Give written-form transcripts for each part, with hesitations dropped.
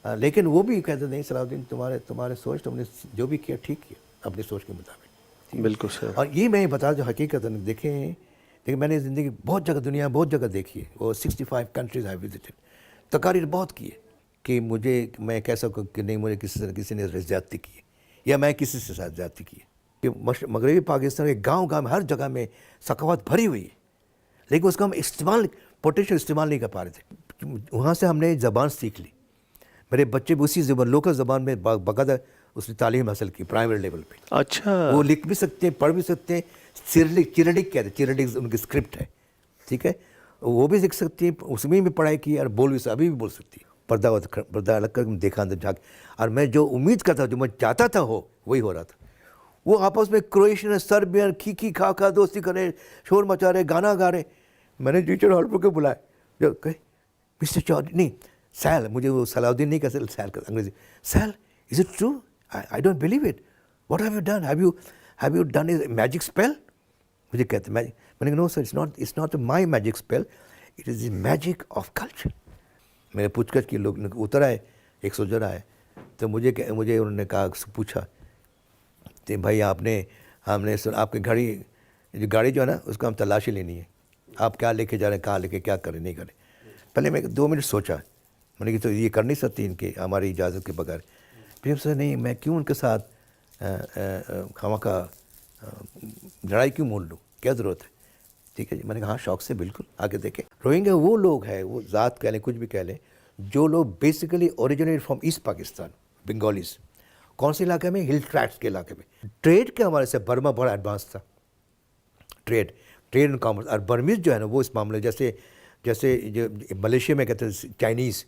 لیکن وہ بھی کہتے نہیں صلاح الدین تمہارے سوچ تم نے جو بھی کیا ٹھیک کیا اپنی سوچ کے مطابق. بالکل سر. اور یہ میں بتا جو حقیقت دیکھیں میں نے زندگی بہت جگہ دنیا بہت جگہ دیکھی ہے. وہ 65 کنٹریز آئی وزٹڈ. تقاریر بہت کی ہے کہ میں کہہ سکوں کہ نہیں مجھے کسی نے زیادتی کی ہے یا میں کسی سے ساتھ زیادتی کی ہے. کہ مغربی پاکستان کے گاؤں میں ہر جگہ میں ثقافت بھری ہوئی ہے, لیکن اس کا ہم پوٹینشیل استعمال نہیں کر پا رہے تھے. وہاں سے ہم نے زبان سیکھ لی. میرے بچے بھی اسی زبان لوکل زبان میں باقاعدہ اس نے تعلیم حاصل کی پرائمری لیول پہ. اچھا. وہ لکھ بھی سکتے ہیں, پڑھ بھی سکتے ہیں. چیرڈک کہتے ہیں, چیرڈک ان کی اسکرپٹ ہے, ٹھیک ہے, وہ بھی لکھ سکتی ہیں, اس میں بھی پڑھائی کی اور ابھی بھی بول سکتی ہے. پردہ الگ کر دیکھا اندر جھانک. اور میں جو امید کرتا جو میں چاہتا تھا وہی ہو رہا تھا. وہ آپس میں کرویشین سربین کھی کھا دوستی کر رہے, شور مچا رہے, گانا گا رہے. میں نے ٹیچر ہال پر کے بلائے, جو کہ مسٹر چودھری نہیں سیل, مجھے وہ صلاح الدین نہیں کہتے سیل کا انگریزی. Spell is it true, I don't believe it, what have you done, have you done a magic spell. مجھے کہتے میں نے کہا no sir, it's not my magic spell, it is the magic of culture. میں نے پوچھ کر کے لوگ اتر آئے, ایک سوجر آئے, تو مجھے انہوں نے کہا, پوچھا کہ بھائی ہم نے آپ کی گاڑی جو ہے نا اس کو ہم تلاشی لینی ہے, آپ کیا لے کے جا رہے ہیں, کہاں لے کے کیا کریں نہیں کریں. پہلے میں 2 منٹ سوچا, میں نے کہا تو یہ کر نہیں سکتی ان کے ہماری اجازت کے بغیر. پھر سر نہیں, میں کیوں ان کے ساتھ خواہ لڑائی کیوں مول لوں, کیا ضرورت ہے. ٹھیک ہے جی. میں نے کہا ہاں شوق سے بالکل آگے دیکھیں. روہنگیا وہ لوگ ہیں, وہ ذات کہہ لیں کچھ بھی کہہ لیں, جو لوگ basically originate from East Pakistan, Bengalis. کون سے علاقے میں, ہل ٹریکٹس کے علاقے میں. ٹریڈ کے حوالے سے برما بڑا ایڈوانس تھا, ٹریڈ اینڈ کامرس. اور برمیز جو ہے نا وہ اس معاملے جیسے جو ملیشیا میں کہتے ہیں چائنیز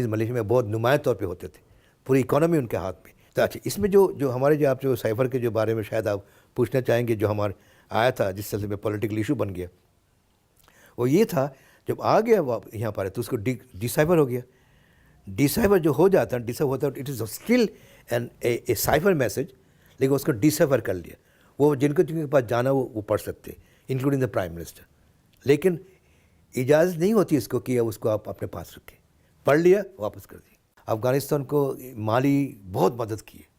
ملیشیا میں بہت نمایاں طور پہ ہوتے تھے, پوری اکانومی ان کے ہاتھ میں. تو اچھا اس میں جو ہمارے جو آپ جو سائفر کے جو بارے میں شاید آپ پوچھنا چاہیں گے, جو ہمارے آیا تھا جس سلسلے میں پولیٹیکل ایشو بن گیا, وہ یہ تھا جب آ گیا وہ یہاں پر تو اس کو ڈی سائفر ہو گیا. ڈی سائفر جو ہو جاتا ہے, ڈی سائفر ہوتا ہے, it is still a cipher message, لیکن اس کو ڈی سائفر کر لیا. وہ جن کے پاس جانا وہ پڑھ سکتے, انکلوڈنگ دا پرائم منسٹر. لیکن اجازت نہیں ہوتی اس کو کہ اس کو آپ اپنے پاس رکھیں. پڑھ لیا واپس کر دیا. افغانستان کو مالی بہت مدد کی ہے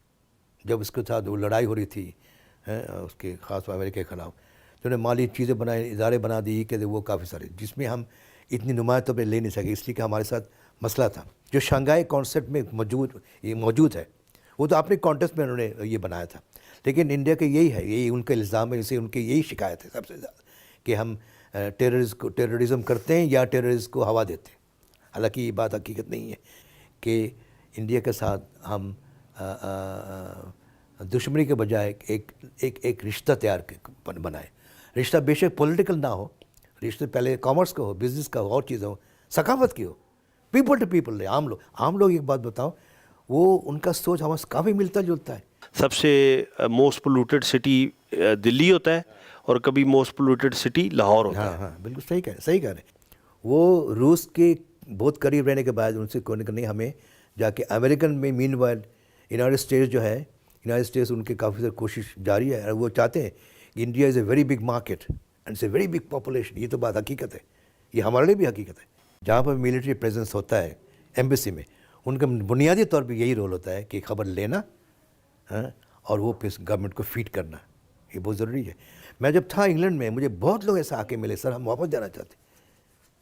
جب اس کے ساتھ وہ لڑائی ہو رہی تھی اس کے خاص امریکہ کے خلاف. تو انہوں نے مالی چیزیں بنائے, ادارے بنا دی کہ وہ کافی سارے, جس میں ہم اتنی نمایاں طور پہ لے نہیں سکے, اس لیے کہ ہمارے ساتھ مسئلہ تھا. جو شنگھائی کانسیپٹ میں موجود ہے, وہ تو اپنے کانٹیکسٹ میں انہوں نے یہ بنایا تھا. لیکن انڈیا کا یہی ہے, یہی ان کا الزام ہے, اسے ان کی یہی شکایت ہے سب سے زیادہ کہ ہم ٹیررزم کرتے ہیں یا ٹیررزم کو ہوا دیتے ہیں. حالانکہ یہ بات حقیقت نہیں ہے کہ انڈیا کے ساتھ ہم دشمنی کے بجائے ایک رشتہ تیار بنائے. رشتہ بے شک پولیٹیکل نہ ہو, رشتہ پہلے کامرس کا ہو, بزنس کا ہو, اور چیزیں ہو, ثقافت کی ہو, پیپل ٹو پیپل رہے. عام لوگ ایک بات بتاؤں, وہ ان کا سوچ ہمارے سے کافی ملتا جلتا ہے. سب سے موسٹ پولوٹیڈ سٹی دلی ہوتا ہے, اور کبھی موسٹ پولوٹیڈ سٹی لاہور ہوتا ہے. ہاں بالکل صحیح کہہ رہے ہیں. وہ روس کے بہت قریب رہنے کے بعد ان سے کوئی نہیں, ہمیں جا کے امریکن میں مین وائل یونائٹڈ اسٹیٹس جو ہے, یونائٹڈ اسٹیٹس ان کی کافی ساری کوشش جاری ہے, اور وہ چاہتے ہیں کہ India is a very big market and it's a very big population. یہ تو بات حقیقت ہے, یہ ہمارے لیے بھی حقیقت ہے. جہاں پر ملٹری پریزنس ہوتا ہے ایمبیسی میں, ان کا بنیادی طور پہ یہی رول ہوتا ہے کہ خبر لینا اور وہ پھر گورنمنٹ کو فیڈ کرنا. یہ بہت ضروری ہے. میں جب تھا انگلینڈ میں, مجھے بہت لوگ ایسا آ کے ملے, سر ہم واپس جانا چاہتے ہیں.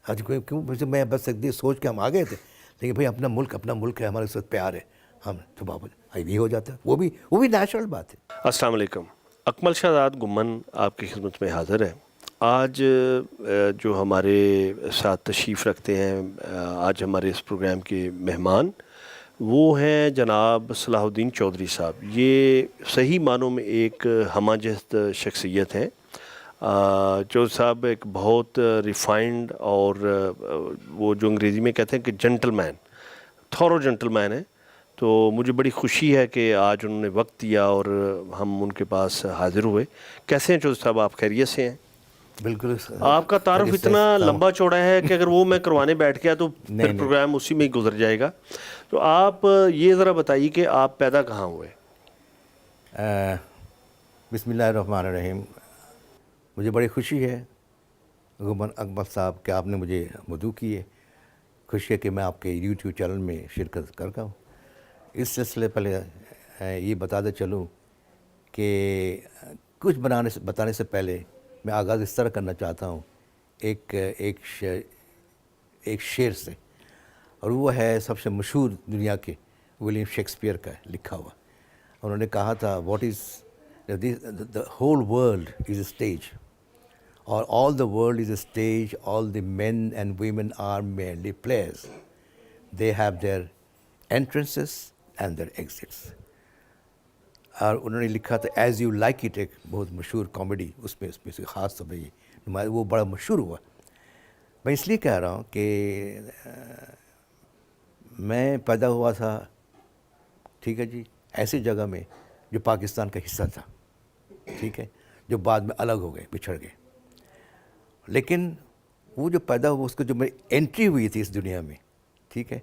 آج کیوں میں بس سوچ کے ہم آ گئے تھے, لیکن بھائی اپنا ملک ہے, ہمارے ساتھ پیار ہے, ہم تو واپس یہ ہو جاتا ہے. وہ بھی نیچرل بات ہے. السلام علیکم. اکمل شہزاد گمن آپ کی خدمت میں حاضر ہے. آج جو ہمارے ساتھ تشریف رکھتے ہیں, آج ہمارے اس پروگرام کے مہمان, وہ ہیں جناب صلاح الدین چودھری صاحب. یہ صحیح معنوں میں ایک ہمہ جہت شخصیت ہیں. چودھری صاحب ایک بہت ریفائنڈ اور وہ جو انگریزی میں کہتے ہیں کہ جنٹل مین, تھورو جنٹل مین ہے. تو مجھے بڑی خوشی ہے کہ آج انہوں نے وقت دیا اور ہم ان کے پاس حاضر ہوئے. کیسے ہیں چودھری صاحب, آپ خیریت سے ہیں؟ بالکل. آپ کا تعارف اتنا لمبا چوڑا ہے کہ اگر وہ میں کروانے بیٹھ گیا تو پھر پروگرام اسی میں ہی گزر جائے گا. تو آپ یہ ذرا بتائیے کہ آپ پیدا کہاں ہوئے؟ بسم اللہ الرحمن الرحیم. مجھے بڑی خوشی ہے گمن اکمل صاحب کہ آپ نے مجھے مدعو کیے. خوشی ہے کہ میں آپ کے یوٹیوب چینل میں شرکت کر رہا ہوں. اس سلسلے پہلے یہ بتاتے چلوں کہ کچھ بتانے سے پہلے میں آغاز اس طرح کرنا چاہتا ہوں ایک شعر سے, اور وہ ہے سب سے مشہور دنیا کے ولیم شیکسپیئر کا لکھا ہوا. انہوں نے کہا تھا what is the whole world is a stage, اور all the world is a stage, all the men and women are merely players, they have their entrances and their exits. اور انہوں نے لکھا تھا ایز یو لائک اٹ, ایک بہت مشہور comedy, اس میں سے خاص طور پہ یہ وہ بڑا مشہور ہوا. میں اس لیے کہہ رہا ہوں کہ میں پیدا ہوا تھا, ٹھیک ہے جی, ایسی جگہ میں جو پاکستان کا حصہ تھا, ٹھیک ہے, جو بعد میں الگ ہو گئے, بچھڑ گئے. لیکن وہ جو پیدا ہوا, اس کو جو میری انٹری ہوئی تھی اس دنیا میں, ٹھیک ہے,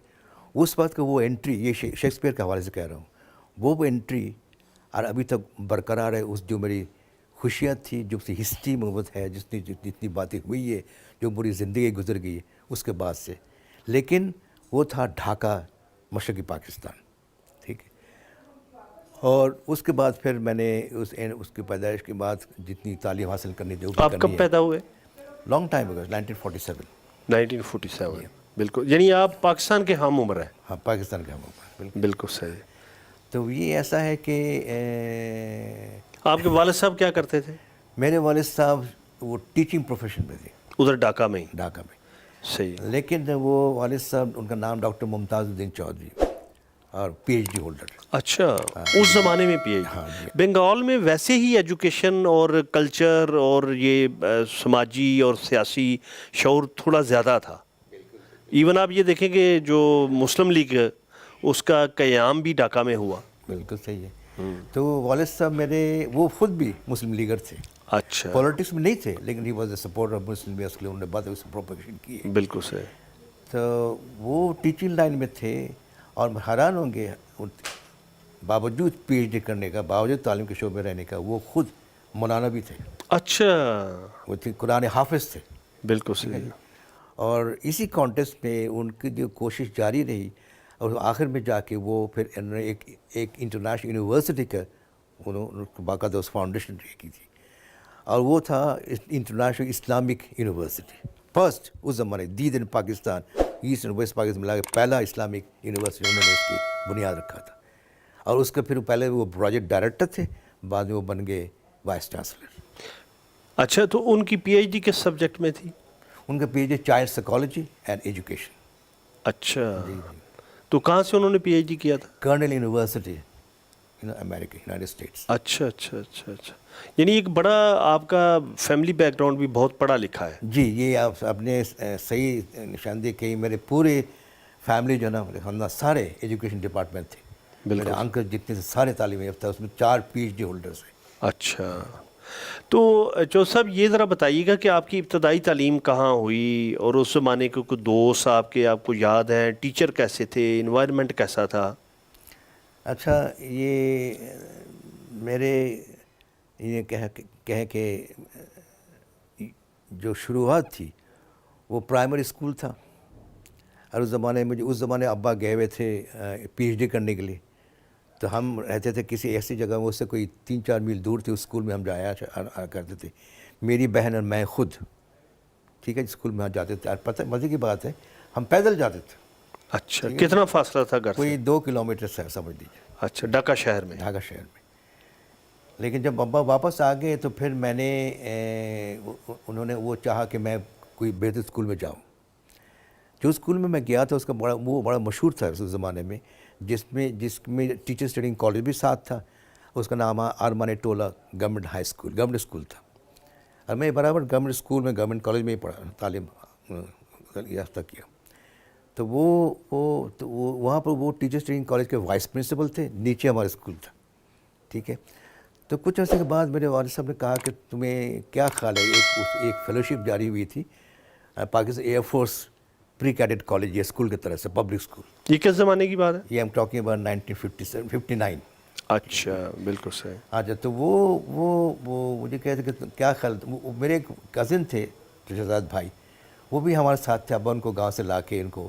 اس وقت کا وہ انٹری, یہ شیکسپیئر کے حوالے سے کہہ رہا ہوں, وہ انٹری اور ابھی تک برقرار ہے. اس جو میری خوشیاں تھی, جو سی ہسٹری محبت ہے, جتنی باتیں ہوئی ہے, جو میری زندگی گزر گئی ہے اس کے بعد سے. لیکن وہ تھا ڈھاکہ, مشرقی پاکستان, ٹھیک ہے. اور اس کے بعد پھر میں نے اس کی پیدائش کے بعد جتنی تعلیم حاصل کرنی تھی. آپ کب پیدا ہوئے؟ Long time ago, 1947. 1947, بالکل. یعنی آپ پاکستان کے ہم عمر ہیں؟ ہاں, پاکستان کے ہم عمر, بالکل صحیح. تو یہ ایسا ہے کہ آپ کے والد صاحب کیا کرتے تھے؟ میرے والد صاحب وہ ٹیچنگ پروفیشن میں تھے, ادھر ڈھاکہ میں ہی؟ ڈھاکہ میں. صحیح. لیکن وہ والد صاحب, ان کا نام ڈاکٹر ممتاز الدین چودھری, اور پی ایچ ڈی ہولڈر. اچھا, اس زمانے میں پی ایچ ڈی. بنگال میں ویسے ہی ایجوکیشن اور کلچر اور یہ سماجی اور سیاسی شعور تھوڑا زیادہ تھا. ایون آپ یہ دیکھیں کہ جو مسلم لیگ اس کا قیام بھی ڈھاکہ میں ہوا. بالکل صحیح ہے. تو والد صاحب میرے وہ خود بھی مسلم لیگر تھے. اچھا, پولیٹکس میں نہیں تھے, لیکن he was a supporter of Muslim League, اس کے لیے انہوں نے بات اس پروپیگیشن کی. بالکل صحیح. تو وہ ٹیچنگ لائن میں تھے, اور حیران ہوں گے باوجود پی ایچ ڈی کرنے کا, باوجود تعلیم کے شعبے میں رہنے کا, وہ خود مولانا بھی تھے. اچھا, وہ تھے قرآن حافظ تھے. بالکل صحیح. اور اسی کانٹیسٹ میں ان کی جو کوشش جاری رہی, اور آخر میں جا کے وہ پھر انہوں نے ایک انٹرنیشنل یونیورسٹی کا انہوں باقاعدہ اس فاؤنڈیشن کی تھی, اور وہ تھا انٹرنیشنل اسلامک یونیورسٹی. فرسٹ اس زمانے دید ان Pakistan, East and West Pakistan ملا کے پہلا اسلامک یونیورسٹی انہوں نے اس کی بنیاد رکھا تھا. اور اس کا پھر پہلے وہ پروجیکٹ ڈائریکٹر تھے, بعد میں وہ بن گئے وائس چانسلر. اچھا, تو ان کی پی ایچ ڈی کس سبجیکٹ میں تھی؟ ان کا P H D child psychology and education. اچھا, تو کہاں سے انہوں نے پی ایچ ڈی کیا تھا؟ کرنل یونیورسٹی, امریکہ, یونائٹڈ اسٹیٹس. اچھا اچھا اچھا اچھا. یعنی ایک بڑا آپ کا فیملی بیک گراؤنڈ بھی بہت پڑھا لکھا ہے. جی, یہ آپ نے صحیح نشاندہی کی. میرے پورے فیملی جو ہے نا, میرے خاندان سارے ایجوکیشن ڈپارٹمنٹ تھے. میرے انکل جتنے سے سارے تعلیم یافتہ, اس میں 4 پی ایچ ڈی ہولڈرس ہیں. اچھا, تو چودھری صاحب یہ ذرا بتائیے گا کہ آپ کی ابتدائی تعلیم کہاں ہوئی, اور اس زمانے کے کوئی دوست آپ کو یاد ہیں, ٹیچر کیسے تھے, انوائرمنٹ کیسا تھا؟ اچھا, یہ میرے یہ کہیں کہ جو شروعات تھی وہ پرائمری اسکول تھا. اور اس زمانے ابا گئے ہوئے تھے پی ایچ ڈی کرنے کے لیے, تو ہم رہتے تھے کسی ایسی جگہ میں, اس سے کوئی 3-4 میل دور تھی. اس اسکول میں ہم جایا کرتے تھے, میری بہن اور میں خود, ٹھیک ہے, اسکول میں جاتے تھے. اور پتہ مزے کی بات ہے, ہم پیدل جاتے تھے. اچھا, کتنا فاصلہ تھا گھر سے؟ کوئی 2 کلومیٹر سے سمجھ لیجیے. اچھا, ڈھاکہ شہر میں؟ ڈھاکہ شہر میں. لیکن جب ابا واپس آ گئے تو پھر میں نے انہوں نے وہ چاہا کہ میں کوئی بہتر اسکول میں جاؤں. جو اسکول میں گیا تھا اس کا بڑا مشہور تھا اس زمانے میں, جس میں ٹیچرس ٹریننگ کالج بھی ساتھ تھا. اس کا نام آرمانی ٹولہ government high school, government school تھا. اور میں برابر گورنمنٹ اسکول میں, گورنمنٹ کالج میں ہی پڑھا, تعلیم یافتہ کیا. تو وہاں پر وہ ٹیچرس ٹریننگ کالج کے وائس پرنسپل تھے, نیچے ہمارا اسکول تھا, ٹھیک ہے. تو کچھ عرصے کے بعد میرے والد صاحب نے کہا کہ تمہیں کیا خیال ہے, ایک فیلوشپ جاری ہوئی تھی پاکستان ایئر فورس پری کیڈٹ کالج یا اسکول کی طرف سے, پبلک اسکول. یہ کس زمانے کی بات ہے؟ یہ ایم ٹاکنگ اباؤٹ 1959. اچھا, بالکل صحیح. اچھا, تو وہ مجھے کہتے کہ کیا خیال, میرے ایک کزن تھے شہزاد بھائی, وہ بھی ہمارے ساتھ تھے. ابا ان کو گاؤں سے لا کے ان کو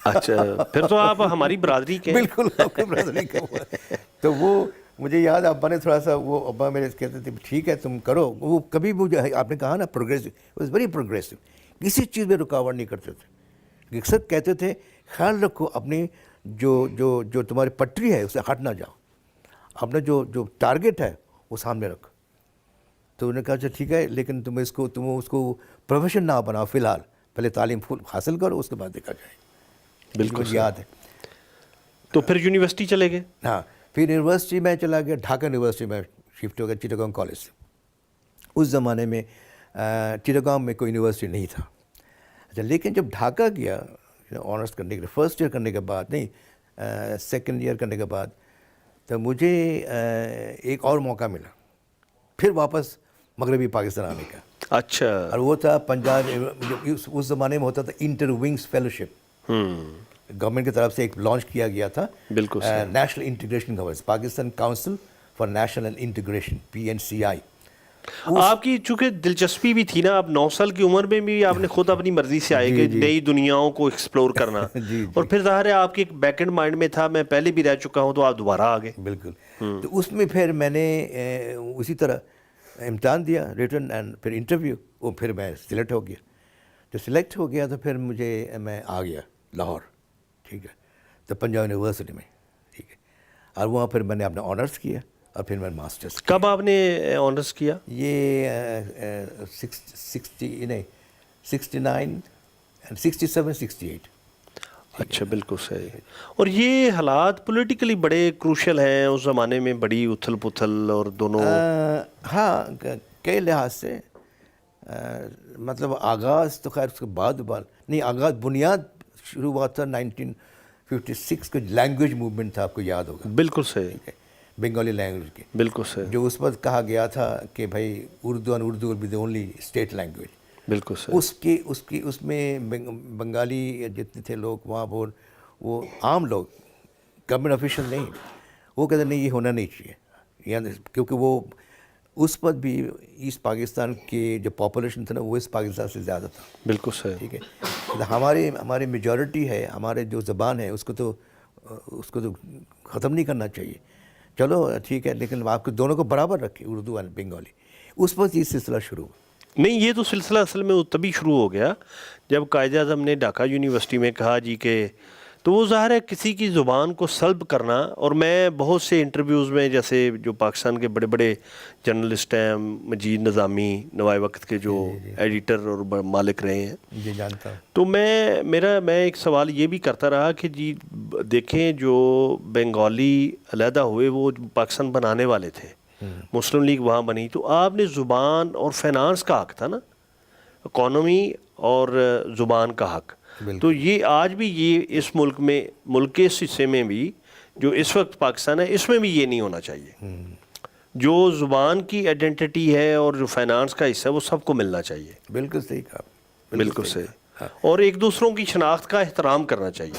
اچھا پھر تو آپ ہماری برادری کے ہیں۔ بالکل آپ کی برادری کا ہوا ہے۔ تو وہ مجھے یاد ابا نے تھوڑا سا، وہ ابا میرے کہتے تھے ٹھیک ہے تم کرو، وہ کبھی مجھے آپ نے کہا نا پروگریسو، واز ویری پروگریسو، کسی چیز میں رکاوٹ نہیں کرتے تھے، اکثر کہتے تھے خیال رکھو اپنی جو جو جو تمہاری پٹری ہے اسے ہٹ نہ جاؤ، اپنا جو جو ٹارگیٹ ہے وہ سامنے رکھو۔ تو انہوں نے کہا اچھا ٹھیک ہے، لیکن تم اس کو پروفیشن نہ بناؤ، فی الحال پہلے تعلیم حاصل کرو، اس کے بعد دیکھا جائے۔ بالکل مجھے یاد ہے۔ تو پھر یونیورسٹی چلے گئے؟ ہاں، پھر یونیورسٹی میں چلا گیا، ڈھاکہ یونیورسٹی میں شفٹ ہو گیا چٹاگانگ کالج سے۔ اس زمانے میں چٹاگانگ میں کوئی یونیورسٹی نہیں تھا۔ اچھا لیکن جب ڈھاکہ گیا آنرس کرنے کے لیے، فرسٹ ایئر کرنے کے بعد نہیں، سیکنڈ ایئر کرنے کے بعد، تو مجھے ایک اور موقع ملا پھر واپس مغربی پاکستان آنے کا، اچھا، اور وہ تھا پنجاب، اس زمانے میں ہوتا تھا انٹر ونگس فیلوشپ، گورنمنٹ کی طرف سے ایک لانچ کیا گیا تھا، بالکل national integration governance, Pakistan council for national integration, PNCI۔ آپ کی چونکہ دلچسپی بھی تھی نا، آپ 9 سال کی عمر میں بھی آپ نے خود اپنی مرضی سے آئے کہ نئی دنیاؤں کو ایکسپلور کرنا، اور پھر ظاہر ہے آپ کے ایک بیک اینڈ مائنڈ میں تھا میں پہلے بھی رہ چکا ہوں، تو آپ دوبارہ آ گئے۔ بالکل، تو اس میں پھر میں نے اسی طرح امتحان دیا ریٹن، اینڈ پھر انٹرویو، وہ پھر میں سلیکٹ ہو گیا۔ جو سلیکٹ ہو گیا تو پھر میں آ گیا لاہور، ٹھیک ہے، تو پنجاب یونیورسٹی میں، ٹھیک ہے، اور وہاں پھر میں نے اپنا آنرس کیا، اور پھر میں ماسٹرس کیا۔ کب آپ نے آنرس کیا؟ یہ 69 67 68۔ اچھا بالکل صحیح۔ اور یہ حالات پولیٹیکلی بڑے کروشل ہیں اس زمانے میں، بڑی اتھل پتھل اور دونوں، ہاں کئی لحاظ سے، مطلب آغاز تو خیر اس کے بعد نہیں، آغاز بنیاد شروع ہوا تھا 1956 کا لینگویج موومنٹ تھا، آپ کو یاد ہوگا، بالکل صحیح، بنگالی لینگویج کے، بالکل صحیح، جو اس وقت کہا گیا تھا کہ بھائی Urdu will be the only state language. بالکل صحیح، اس میں بنگالی جتنے تھے لوگ وہاں، وہ عام لوگ، گورنمنٹ آفیشل نہیں، وہ کہتے نہیں یہ ہونا نہیں چاہیے، یعنی کیونکہ وہ اس وقت بھی ایسٹ پاکستان کی جو پاپولیشن تھا نا، وہ ویسٹ پاکستان سے زیادہ تھا، بالکل صحیح، ٹھیک ہے، ہماری میجورٹی ہے، ہمارے جو زبان ہے اس کو تو ختم نہیں کرنا چاہیے، چلو ٹھیک ہے، لیکن آپ کو دونوں کو برابر رکھے، اردو اور بنگالی۔ اس وقت یہ سلسلہ شروع ہوا۔ نہیں، یہ تو سلسلہ اصل میں تبھی شروع ہو گیا جب قائد اعظم نے ڈھاکہ یونیورسٹی میں کہا جی کہ، تو وہ ظاہر ہے کسی کی زبان کو سلب کرنا، اور میں بہت سے انٹرویوز میں، جیسے جو پاکستان کے بڑے بڑے جرنلسٹ ہیں، مجید نظامی نوائے وقت کے جو ایڈیٹر اور مالک رہے ہیں، جی جانتا ہوں، تو میں ایک سوال یہ بھی کرتا رہا کہ جی دیکھیں جو بنگالی علیحدہ ہوئے وہ پاکستان بنانے والے تھے، مسلم لیگ وہاں بنی، تو آپ نے زبان اور فائنانس کا حق تھا نا، اکانومی اور زبان کا حق، تو یہ آج بھی یہ اس ملک کے اس حصے میں بھی جو اس وقت پاکستان ہے، اس میں بھی یہ نہیں ہونا چاہیے، جو زبان کی آئیڈینٹی ہے اور جو فائنانس کا حصہ ہے وہ سب کو ملنا چاہیے۔ بالکل صحیح کہا، بالکل صحیح، اور ایک دوسروں کی شناخت کا احترام کرنا چاہیے۔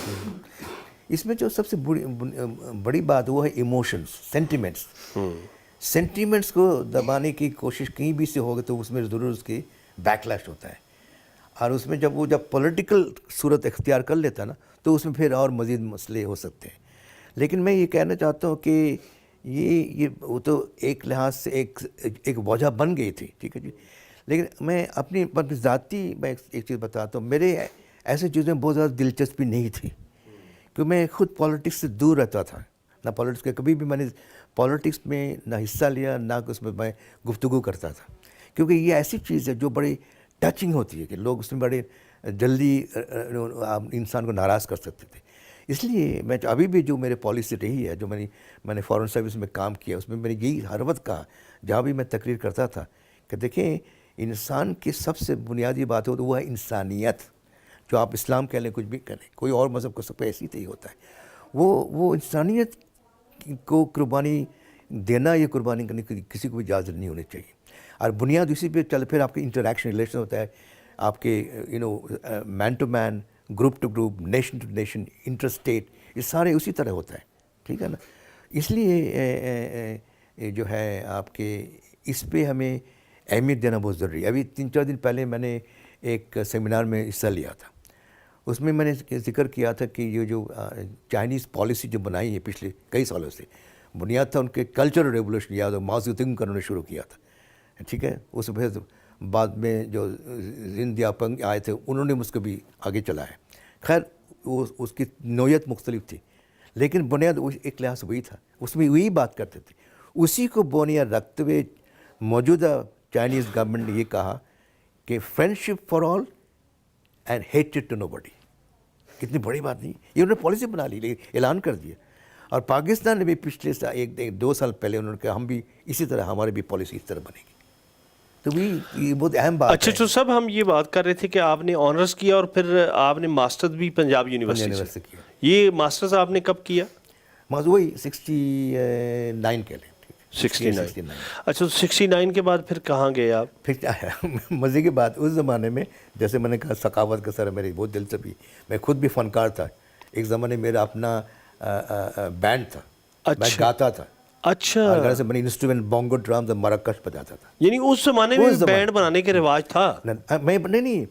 اس میں جو سب سے بڑی بات وہ ہے ایموشنز، سینٹیمنٹس کو دبانے کی کوشش کہیں بھی سے ہوگی تو اس میں ضرور اس کی بیکلیش ہوتا ہے، اور اس میں جب پولیٹیکل صورت اختیار کر لیتا ہے نا تو اس میں پھر اور مزید مسئلے ہو سکتے ہیں۔ لیکن میں یہ کہنا چاہتا ہوں کہ یہ وہ تو ایک لحاظ سے ایک وجہ بن گئی تھی، ٹھیک ہے جی، لیکن میں اپنی ذاتی میں ایک چیز بتاتا ہوں، میرے ایسے چیزیں بہت زیادہ دلچسپی نہیں تھی، کہ میں خود پالیٹکس سے دور رہتا تھا، نہ پالیٹکس کے کبھی بھی میں نے پالیٹکس میں نہ حصہ لیا، نہ اس میں گفتگو کرتا تھا، کیونکہ یہ ایسی چیز ہے جو بڑی ٹچنگ ہوتی ہے کہ لوگ اس میں بڑے جلدی انسان کو ناراض کر سکتے تھے۔ اس لیے میں ابھی بھی جو میرے پالیسی رہی ہے، جو میں نے فارن سروس میں کام کیا، اس میں میں نے یہی ہر وقت کہا جہاں بھی میں تقریر کرتا تھا کہ دیکھیں انسان کی سب سے بنیادی بات ہو تو وہ ہے انسانیت، جو آپ اسلام کہہ لیں، کچھ بھی کہہ لیں، کوئی اور مذہب کو سب پہ ایسی ہی ہوتا ہے، وہ انسانیت کو قربانی دینا یا قربانی کرنے کی کسی کو بھی اجازت نہیں ہونی چاہیے، اور بنیاد اسی پہ پھر آپ کے انٹریکشن ریلیشن ہوتا ہے، آپ کے man to man, group to group, nation to nation, inter state, یہ سارے اسی طرح ہوتا ہے، ٹھیک ہے نا۔ اس لیے جو ہے آپ کے اس پہ ہمیں اہمیت دینا بہت ضروری ہے۔ ابھی 3-4 دن پہلے میں نے ایک سیمینار میں حصہ لیا تھا، اس میں نے ذکر کیا تھا کہ یہ جو چائنیز پالیسی جو بنائی ہے پچھلے کئی سالوں سے، بنیاد تھا ان کے کلچرل ریولوشن، یاد ہو ماؤ زیڈونگ کا انہوں نے شروع کیا تھا، ٹھیک ہے. اس پھر بعد میں جو زین دیاپنگ آئے تھے انہوں نے اس کو بھی آگے چلایا. خیر اس کی نوعیت مختلف تھی، لیکن بنیاد ایک لحاظ وہی تھا، اس میں وہی بات کرتے تھے. اسی کو بنیاد رکھتے ہوئے موجودہ چائنیز گورنمنٹ نے یہ کہا کہ فرینڈشپ فار آل اینڈ ہیٹڈ ٹو نو باڈی. کتنی بڑی بات نہیں، یہ انہوں نے پالیسی بنا لی، لیکن اعلان کر دیا. اور پاکستان نے بھی پچھلے ایک دو سال پہلے انہوں نے کہا ہم بھی اسی طرح، ہماری بھی پالیسی اس طرح بنے گی. تو یہ بہت اہم بات ہے. اچھا تو صاحب ہم یہ بات کر رہے تھے کہ آپ نے آنرز کیا اور پھر آپ نے ماسٹرز بھی پنجاب یونیورسٹی سے کیا. یہ ماسٹرز آپ نے کب کیا؟ وہی 69 کے لیں. 69. اچھا تو 69 کے بعد پھر کہاں گئے آپ؟ پھر مزے کی بات، اس زمانے میں جیسے میں نے کہا ثقافت کا سر میری بہت دلچسپی، میں خود بھی فنکار تھا. ایک زمانے میرا اپنا بینڈ تھا، میں گاتا تھا. اچھا، گھر سے بنی انسٹرومنٹ بونگو ڈرامز اور مراکش بجاتا تھا. یعنی اس زمانے میں بینڈ بنانے کے رواج تھا؟ میں نہیں،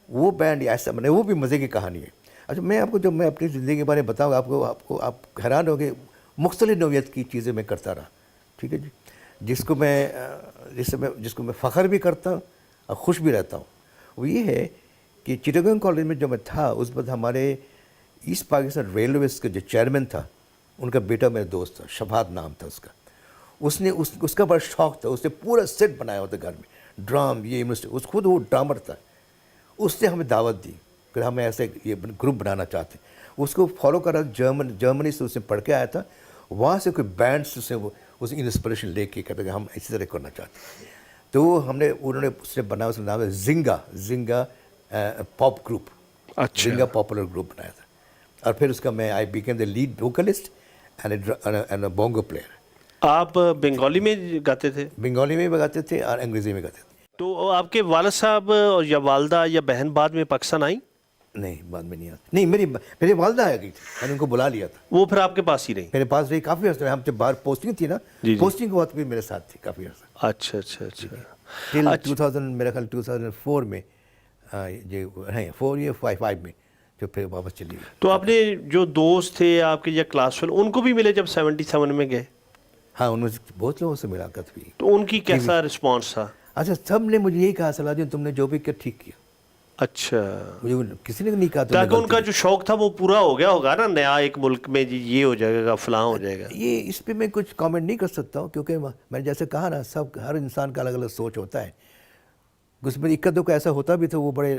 وہ بینڈ ایسا بنے، وہ بھی مزے کی کہانی ہے. اچھا میں آپ کو جب میں اپنی زندگی کے بارے میں بتاؤں آپ حیران ہوگے، مختلف نوعیت کی چیزیں میں کرتا رہا. ٹھیک ہے جی، جس کو میں فخر بھی کرتا ہوں اور خوش بھی رہتا ہوں. وہ یہ ہے کہ چٹاگنگ کالج میں جو میں تھا اس وقت ہمارے ایسٹ پاکستان ریلویز کا جو چیئرمین تھا، ان کا بیٹا میرا دوست تھا، شفاعت نام تھا اس کا. اس نے اس کا بڑا شوق تھا، اس نے پورا سیٹ بنایا ہوتا گھر میں، ڈرام یہ اس خود وہ ڈرامر تھا. اس نے ہمیں دعوت دی کہ ہمیں ایسے یہ گروپ بنانا چاہتے ہیں. اس کو فالو کرا، جرمنی سے اس نے پڑھ کے آیا تھا. وہاں سے کوئی بینڈ سے وہ اس انسپریشن لے کے کہتے کہ ہم اسی طرح کرنا چاہتے ہیں. تو انہوں نے اس نے بنایا، اس کا نام ہے زنگا پاپ گروپ. اچھا، زنگا پاپولر گروپ بنایا تھا. اور پھر اس کا میں I became the lead vocalist and bongo player. آپ بنگالی میں گاتے تھے؟ بنگالی میں بھی گاتے تھے اور انگریزی میں گاتے تھے. تو آپ کے والد صاحب یا والدہ یا بہن بعد میں پاکستان آئیں؟ نہیں، بعد میں نہیں آتی. نہیں، میری والدہ آ گئی تھی، میں نے ان کو بلا لیا تھا. وہ پھر آپ کے پاس ہی رہی؟ میرے پاس رہی کافی عرصہ. ہم جب باہر پوسٹنگ تھی نا، پوسٹنگ کے وقت بھی میرے ساتھ تھی کافی عرصہ. اچھا اچھا اچھا. ٹل 2000 میرا خیال 2004 میں، جو 4 یا 5 میں جو پھر واپس چلی گئی. تو آپ نے جو دوست تھے آپ کے یا کلاس فیلو، ان کو بھی ملے جب 77 میں گئے؟ ہاں، ان میں سے بہت لوگوں سے ملاقات ہوئی. تو ان کی کیسا رسپانس تھا؟ اچھا، سب نے مجھے یہی کہا صلاح الدین تم نے جو بھی کیا ٹھیک کیا. اچھا، مجھے کسی نے نہیں کہا تاکہ ان کا جو شوق تھا وہ پورا ہو گیا ہوگا نا، نیا ایک ملک میں جی یہ ہو جائے گا فلاں ہو جائے گا. یہ اس پہ میں کچھ کامنٹ نہیں کر سکتا ہوں، کیونکہ میں جیسے کہا نا، ہر انسان کا الگ الگ سوچ ہوتا ہے. اس میں اکا دکا ایسا ہوتا بھی تھا، وہ بڑے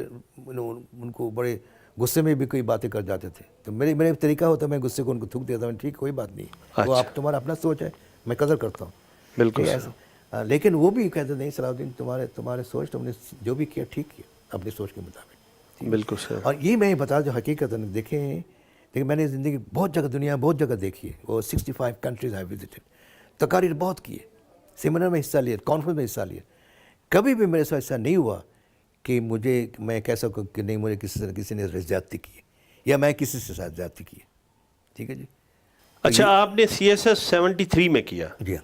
ان کو بڑے غصے میں بھی کوئی باتیں کر جاتے تھے. تو میرے طریقہ ہوتا ہے، میں غصے کو ان کو تھوک دیتا ہوں، ٹھیک کوئی بات نہیں، وہ آپ تمہارا اپنا سوچ ہے، میں قدر کرتا ہوں. بالکل ایسا. لیکن وہ بھی کہتے نہیں صلاح الدین تمہارے سوچ، تم نے جو بھی کیا ٹھیک کیا اپنی سوچ کے مطابق. بالکل سر. اور یہ میں بتا جو حقیقت دیکھیں میں نے زندگی بہت جگہ دیکھی ہے. وہ 65 کنٹریز آئی وزٹڈ، تقاریر بہت کی ہے، سیمینار میں حصہ لیا، کانفرنس میں حصہ لیا. کبھی بھی میرے ساتھ ایسا نہیں ہوا کہ میں کہہ سکوں کہ نہیں مجھے کسی نے زیادتی کی ہے یا میں کسی سے ساتھ زیادتی کی ہے. ٹھیک ہے جی. اچھا، آپ نے CSS 73 میں کیا؟ جی ہاں.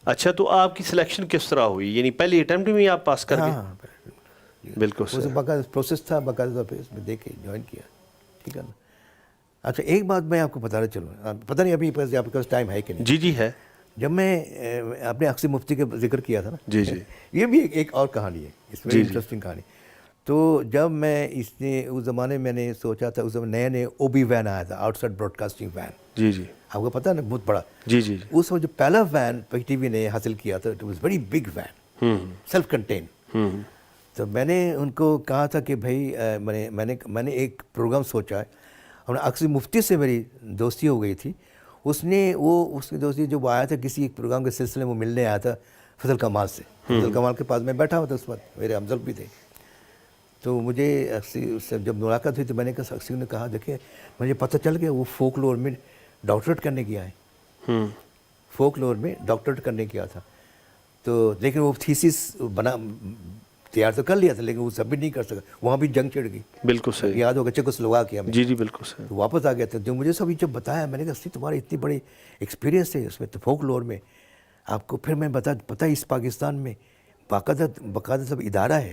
اچھا، تو آپ کی سلیکشن کس طرح ہوئی؟ یعنی پہلی اٹیمپٹ میں آپ پاس کر گئے؟ ہاں بالکل سر. باقاعدہ پروسیس تھا، باقاعدہ پھر اس میں دیکھے جوائن کیا. ٹھیک ہے نا. اچھا، ایک بات میں آپ کو بتانا چلوں، پتہ نہیں ابھی آپ کے پاس ٹائم ہے کہ نہیں. جی ہے. جب میں آپ نے اقصی مفتی کا ذکر کیا تھا نا، جی یہ بھی ایک اور کہانی ہے، اس میں انٹرسٹنگ کہانی. تو جب میں اس زمانے میں نے سوچا تھا، اس زمانے نئے OB وین آیا تھا، out side Broad casting when. جی آپ کو پتہ ہے نا، بہت بڑا. جی اس وقت جو پہلا وین PTV نے حاصل کیا تھا، it was very big when, self contain. تو میں نے ان کو کہا تھا کہ بھائی میں نے ایک پروگرام سوچا ہے. ہم نے اقصی مفتی سے میری دوستی ہو گئی تھی. اس کی دوستی جو وہ آیا تھا کسی ایک پروگرام کے سلسلے میں، وہ ملنے آیا تھا فضل کمال سے. فضل کمال کے پاس میں بیٹھا ہوا تھا اس وقت، میرے افضل بھی تھے. تو مجھے اقصی سے جب ملاقات ہوئی تو میں نے کہا، اقصی نے کہا دیکھیں مجھے پتہ چل گیا وہ فوک لور میں ڈاکٹریٹ کرنے گیا ہے. فوک لور میں ڈاکٹریٹ کرنے گیا تھا. تو لیکن وہ تھیسس تیار تو کر لیا تھا، لیکن وہ سبمٹ نہیں کر سکا، وہاں بھی جنگ چڑھ گئی. بالکل صحیح، یاد ہوگا چیکوسلوواکیا میں. جی بالکل صحیح. تو واپس آ گیا تھا. جو مجھے سب جب بتایا، میں نے کہا تمہارے اتنی بڑی ایکسپیرینس ہے اس میں، تو فوک لور میں آپ کو. پھر میں پتہ اس پاکستان میں باقاعدہ سب ادارہ ہے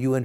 UN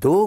2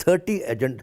30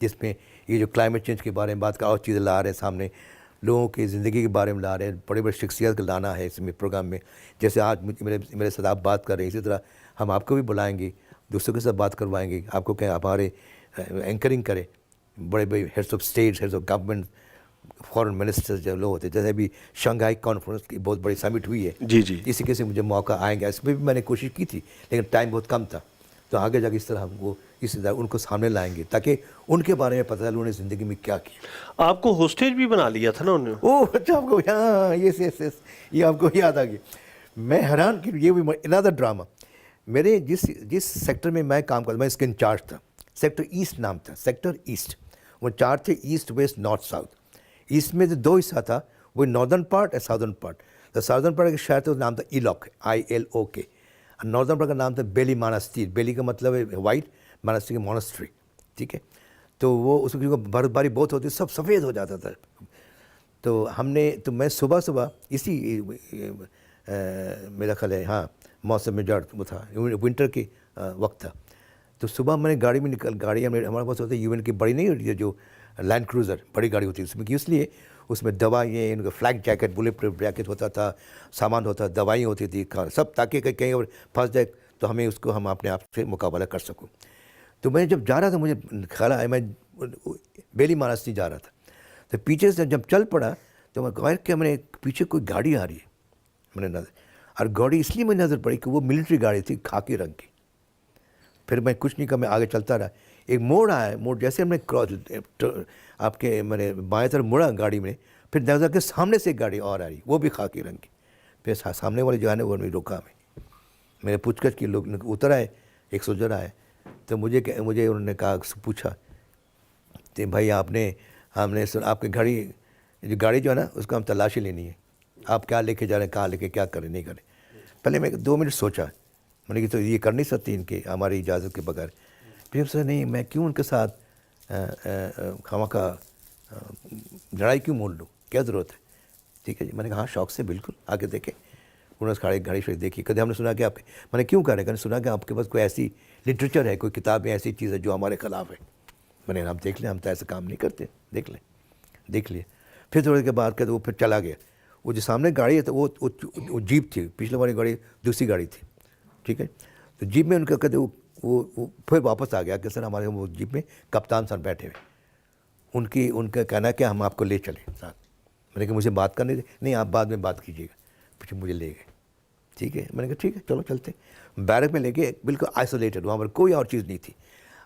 جس میں یہ جو کلائمیٹ چینج کے بارے میں بات کا اور چیزیں لا رہے ہیں سامنے, لوگوں کی زندگی کے بارے میں لا رہے ہیں, بڑے بڑے شخصیت کو لانا ہے اس میں پروگرام میں. جیسے آج میرے ساتھ آپ بات کر رہے ہیں, اسی طرح ہم آپ کو بھی بلائیں گے, دوستوں کے ساتھ بات کروائیں گے, آپ کو کہ آپ ہمارے اینکرنگ کریں, بڑے بڑے heads of states, heads of government, foreign ministers جو لوگ ہوتے ہیں, جیسے ابھی شنگھائی کانفرنس کی بہت بڑی سمٹ ہوئی ہے. جی جی. اسی کے سے مجھے موقع آئیں گے, اس میں بھی میں نے کوشش کی تھی لیکن ٹائم بہت کم تھا. تو آگے جا کے اس طرح ہم وہ اسی طرح ان کو سامنے لائیں گے تاکہ ان کے بارے میں پتہ چلے انہوں نے زندگی میں کیا کیا. آپ کو ہوسٹیج بھی بنا لیا تھا نا انہوں نے؟ اوہ اچھا, آپ کو ہاں یس یس یس, یہ آپ کو یاد آ گیا. میں حیران کہ یہ بھی انادر ڈرامہ. میرے جس سیکٹر میں میں کام کرتا, میں اس کے انچارج تھا, سیکٹر ایسٹ نام تھا, سیکٹر ایسٹ. وہ چار تھے, east west north south. East میں جو 2 حصہ تھا, وہ ناردرن پارٹ اور ساؤدرن پارٹ. تو ساؤدرن پارٹ کا شہر تھا, اس نام تھا ایلوک, ILOK. اور ناردرن پارٹ کا نام تھا بیلی ماناسٹیر. بیلی کا مطلب ہے وائٹ, ماناسٹیر کی مونسٹری, ٹھیک ہے. تو وہ اس کی برف باری بہت ہوتی, سب سفید ہو جاتا تھا. تو میں صبح اسی میرا خیال ہے ہاں موسم میں جڑ وہ تھا, ونٹر کے وقت تھا. تو صبح میں نے گاڑی میں گاڑی ہمارے پاس ہوتا ہے UN کی بڑی نہیں ہوتی ہے جو لینڈ کروزر, بڑی گاڑی ہوتی ہے اس میں, اس لیے اس میں دوائیں, ان کا flak jacket, bullet proof jacket ہوتا تھا, سامان ہوتا تھا, دوائیں ہوتی تھی, سب, تاکہ کہیں اور پھنس جائے تو ہمیں اس کو ہم اپنے آپ سے مقابلہ کر سکوں. تو میں جب جا رہا تھا, مجھے خیال آیا میں بیلی ماناسٹری جا رہا تھا, تو پیچھے سے جب چل پڑا تو میں غیر کہ میں نے پیچھے کوئی گاڑی آ رہی ہے, میں نے نظر, اور گاڑی اس لیے مجھے نظر پڑی کہ وہ ملٹری گاڑی تھی, خاکی رنگ کی. پھر میں کچھ نہیں کہا, میں آگے چلتا رہا. ایک موڑ آیا, موڑ جیسے ہم نے آپ کے میں نے بائیں طرف مڑا گاڑی میں, پھر نظر کے سامنے سے ایک گاڑی اور آ رہی, وہ بھی خاکی رنگ کی. پھر سامنے والے جو ہے نا وہ نہیں روکا ہمیں. میں نے پوچھ کر کے لوگ اتر آئے, ایک سوجر آئے. تو مجھے انہوں نے کہا, پوچھا کہ بھائی ہم نے آپ کی گاڑی جو ہے نا اس کو ہم تلاشی لینی ہے, آپ کیا لے کے جا رہے ہیں, کہاں لے کے, کیا کریں نہیں کریں. پہلے میں 2 منٹ سوچا, میں نے کہ تو یہ کر نہیں سکتی ان کے ہماری اجازت کے بغیر. پھر سر نہیں, میں کیوں ان کے ساتھ خواہ لڑائی کیوں مول لوں, کیا ضرورت ہے, ٹھیک ہے جی. میں نے کہا ہاں شوق سے, بالکل آگے دیکھیں. انہوں نے گاڑی شوڑی دیکھی, کبھی ہم نے سنا کہ آپ کے, میں نے کیوں کہہ رہے ہیں, سنا کہ آپ کے پاس کوئی ایسی لٹریچر ہے, کوئی کتاب ہے, ایسی چیز ہے جو ہمارے خلاف ہے. میں نے ہم دیکھ لیں, ہم تو ایسا کام نہیں کرتے, دیکھ لیا. پھر تھوڑے کے بعد کہتے وہ پھر چلا گیا. وہ جو سامنے گاڑی ہے تو وہ جیپ تھی, پچھلے والی گاڑی دوسری گاڑی تھی, ٹھیک ہے. تو جیپ میں ان کا کہتے وہ پھر واپس آ گیا کہ سر ہمارے وہ جیپ میں کپتان صاحب بیٹھے ہوئے, ان کا کہنا ہے کہ ہم آپ کو لے چلیں ساتھ. میں نے کہا مجھے بات کرنے دیں, نہیں آپ بعد میں بات کیجیے گا. پھر مجھے لے گئے, ٹھیک ہے. میں نے کہا ٹھیک ہے چلو چلتے. بیرک میں لے کے بالکل آئسولیٹڈ, وہاں پر کوئی اور چیز نہیں تھی.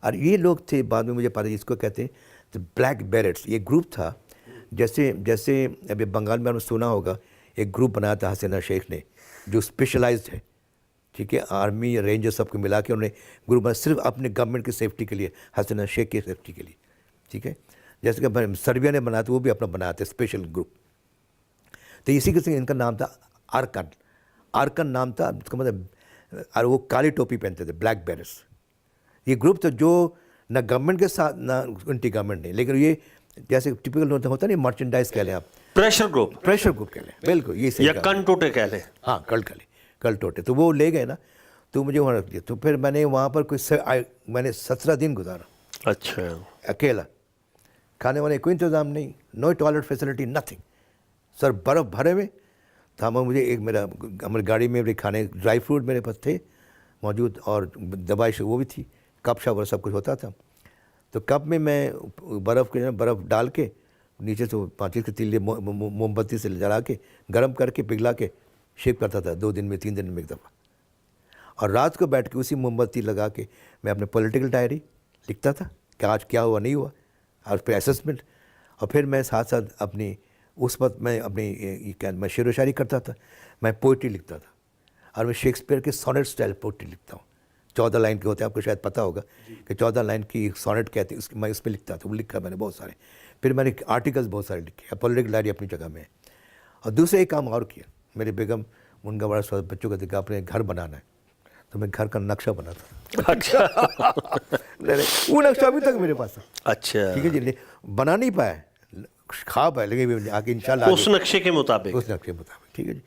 اور یہ لوگ تھے, بعد میں مجھے پتا جس کو کہتے ہیں بلیک بیرٹس. یہ گروپ تھا جیسے ابھی بنگال میں ہم نے سنا ہوگا, ایک گروپ بنایا تھا حسینہ شیخ نے جو اسپیشلائزڈ ہے, ٹھیک ہے. آرمی رینجر سب کو ملا کے انہوں نے گروپ بنا صرف اپنے گورنمنٹ کی سیفٹی کے لیے, حسینہ شیخ کی سیفٹی کے لیے, ٹھیک ہے. جیسے کہ سربیا نے بنایا تھا, وہ بھی اپنا بنایا تھا اسپیشل گروپ. تو اسی کے ان کا نام تھا آرکن نام تھا, اس کا مطلب, اور وہ کالی ٹوپی پہنتے تھے, بلیک بیرٹس. یہ گروپ تھا جو نہ گورنمنٹ کے ساتھ نہ انٹی گورنمنٹ نہیں, لیکن یہ جیسے ٹپیکل ہوتا ہے نا مرچنڈائز کہہ لیں آپ, پریشر گروپ کہہ لیں, بالکل یہ صحیح, یا کن ٹوٹے کہہ لیں. ہاں کل ٹوٹے. تو وہ لے گئے نا, تو مجھے وہاں رکھ دیا. تو پھر میں نے وہاں پر میں نے 17 دن گزارا. اچھا. اکیلا, کھانے وانے کوئی انتظام نہیں, نو ٹوائلٹ فیسلٹی, نتھنگ. سر برف بھرے ہوئے تھا. مجھے ایک ہماری گاڑی میں بھی کھانے, ڈرائی فروٹ میرے پاس تھے موجود, اور دوائی وہ بھی تھی, کپ شاور سب کچھ ہوتا تھا. تو کپ میں برف ڈال کے نیچے سے 5 کے تیلے موم بتی سے جلا کے گرم کر کے پگھلا کے شیپ کرتا تھا 2 دن میں 3 دن میں ایک دفعہ. اور رات کو بیٹھ کے اسی موم بتی لگا کے میں اپنے پولیٹیکل ڈائری لکھتا تھا کہ آج کیا ہوا نہیں ہوا, اور پھر اسسمنٹ. اور پھر میں ساتھ ساتھ اپنی اس وقت میں میں شعر و شاعری کرتا تھا, میں پوئٹری لکھتا تھا. اور میں شیکسپیئر کے سونٹ سٹائل پوئٹری لکھتا ہوں, 14 لائن کے ہوتے ہیں, آپ کو شاید پتہ ہوگا کہ 14 لائن کی سونٹ کہتے ہیں, میں اس پہ لکھتا تھا. وہ لکھا میں نے بہت سارے. پھر میں نے آرٹیکلس بہت سارے لکھے, پولیٹیکل ڈائری اپنی جگہ میں ہے. اور دوسرے ایک کام اور کیا, میری بیگم ان کا بڑا سوال, بچوں کا دیکھا اپنے گھر بنانا ہے, تو میں گھر کا نقشہ بناتا. اچھا. وہ نقشہ ابھی تک میرے پاس ہے. اچھا, ٹھیک ہے جی, بنا نہیں پایا, خواب ہے, لیکن آگے انشاءاللہ اس نقشے کے مطابق. ٹھیک ہے جی.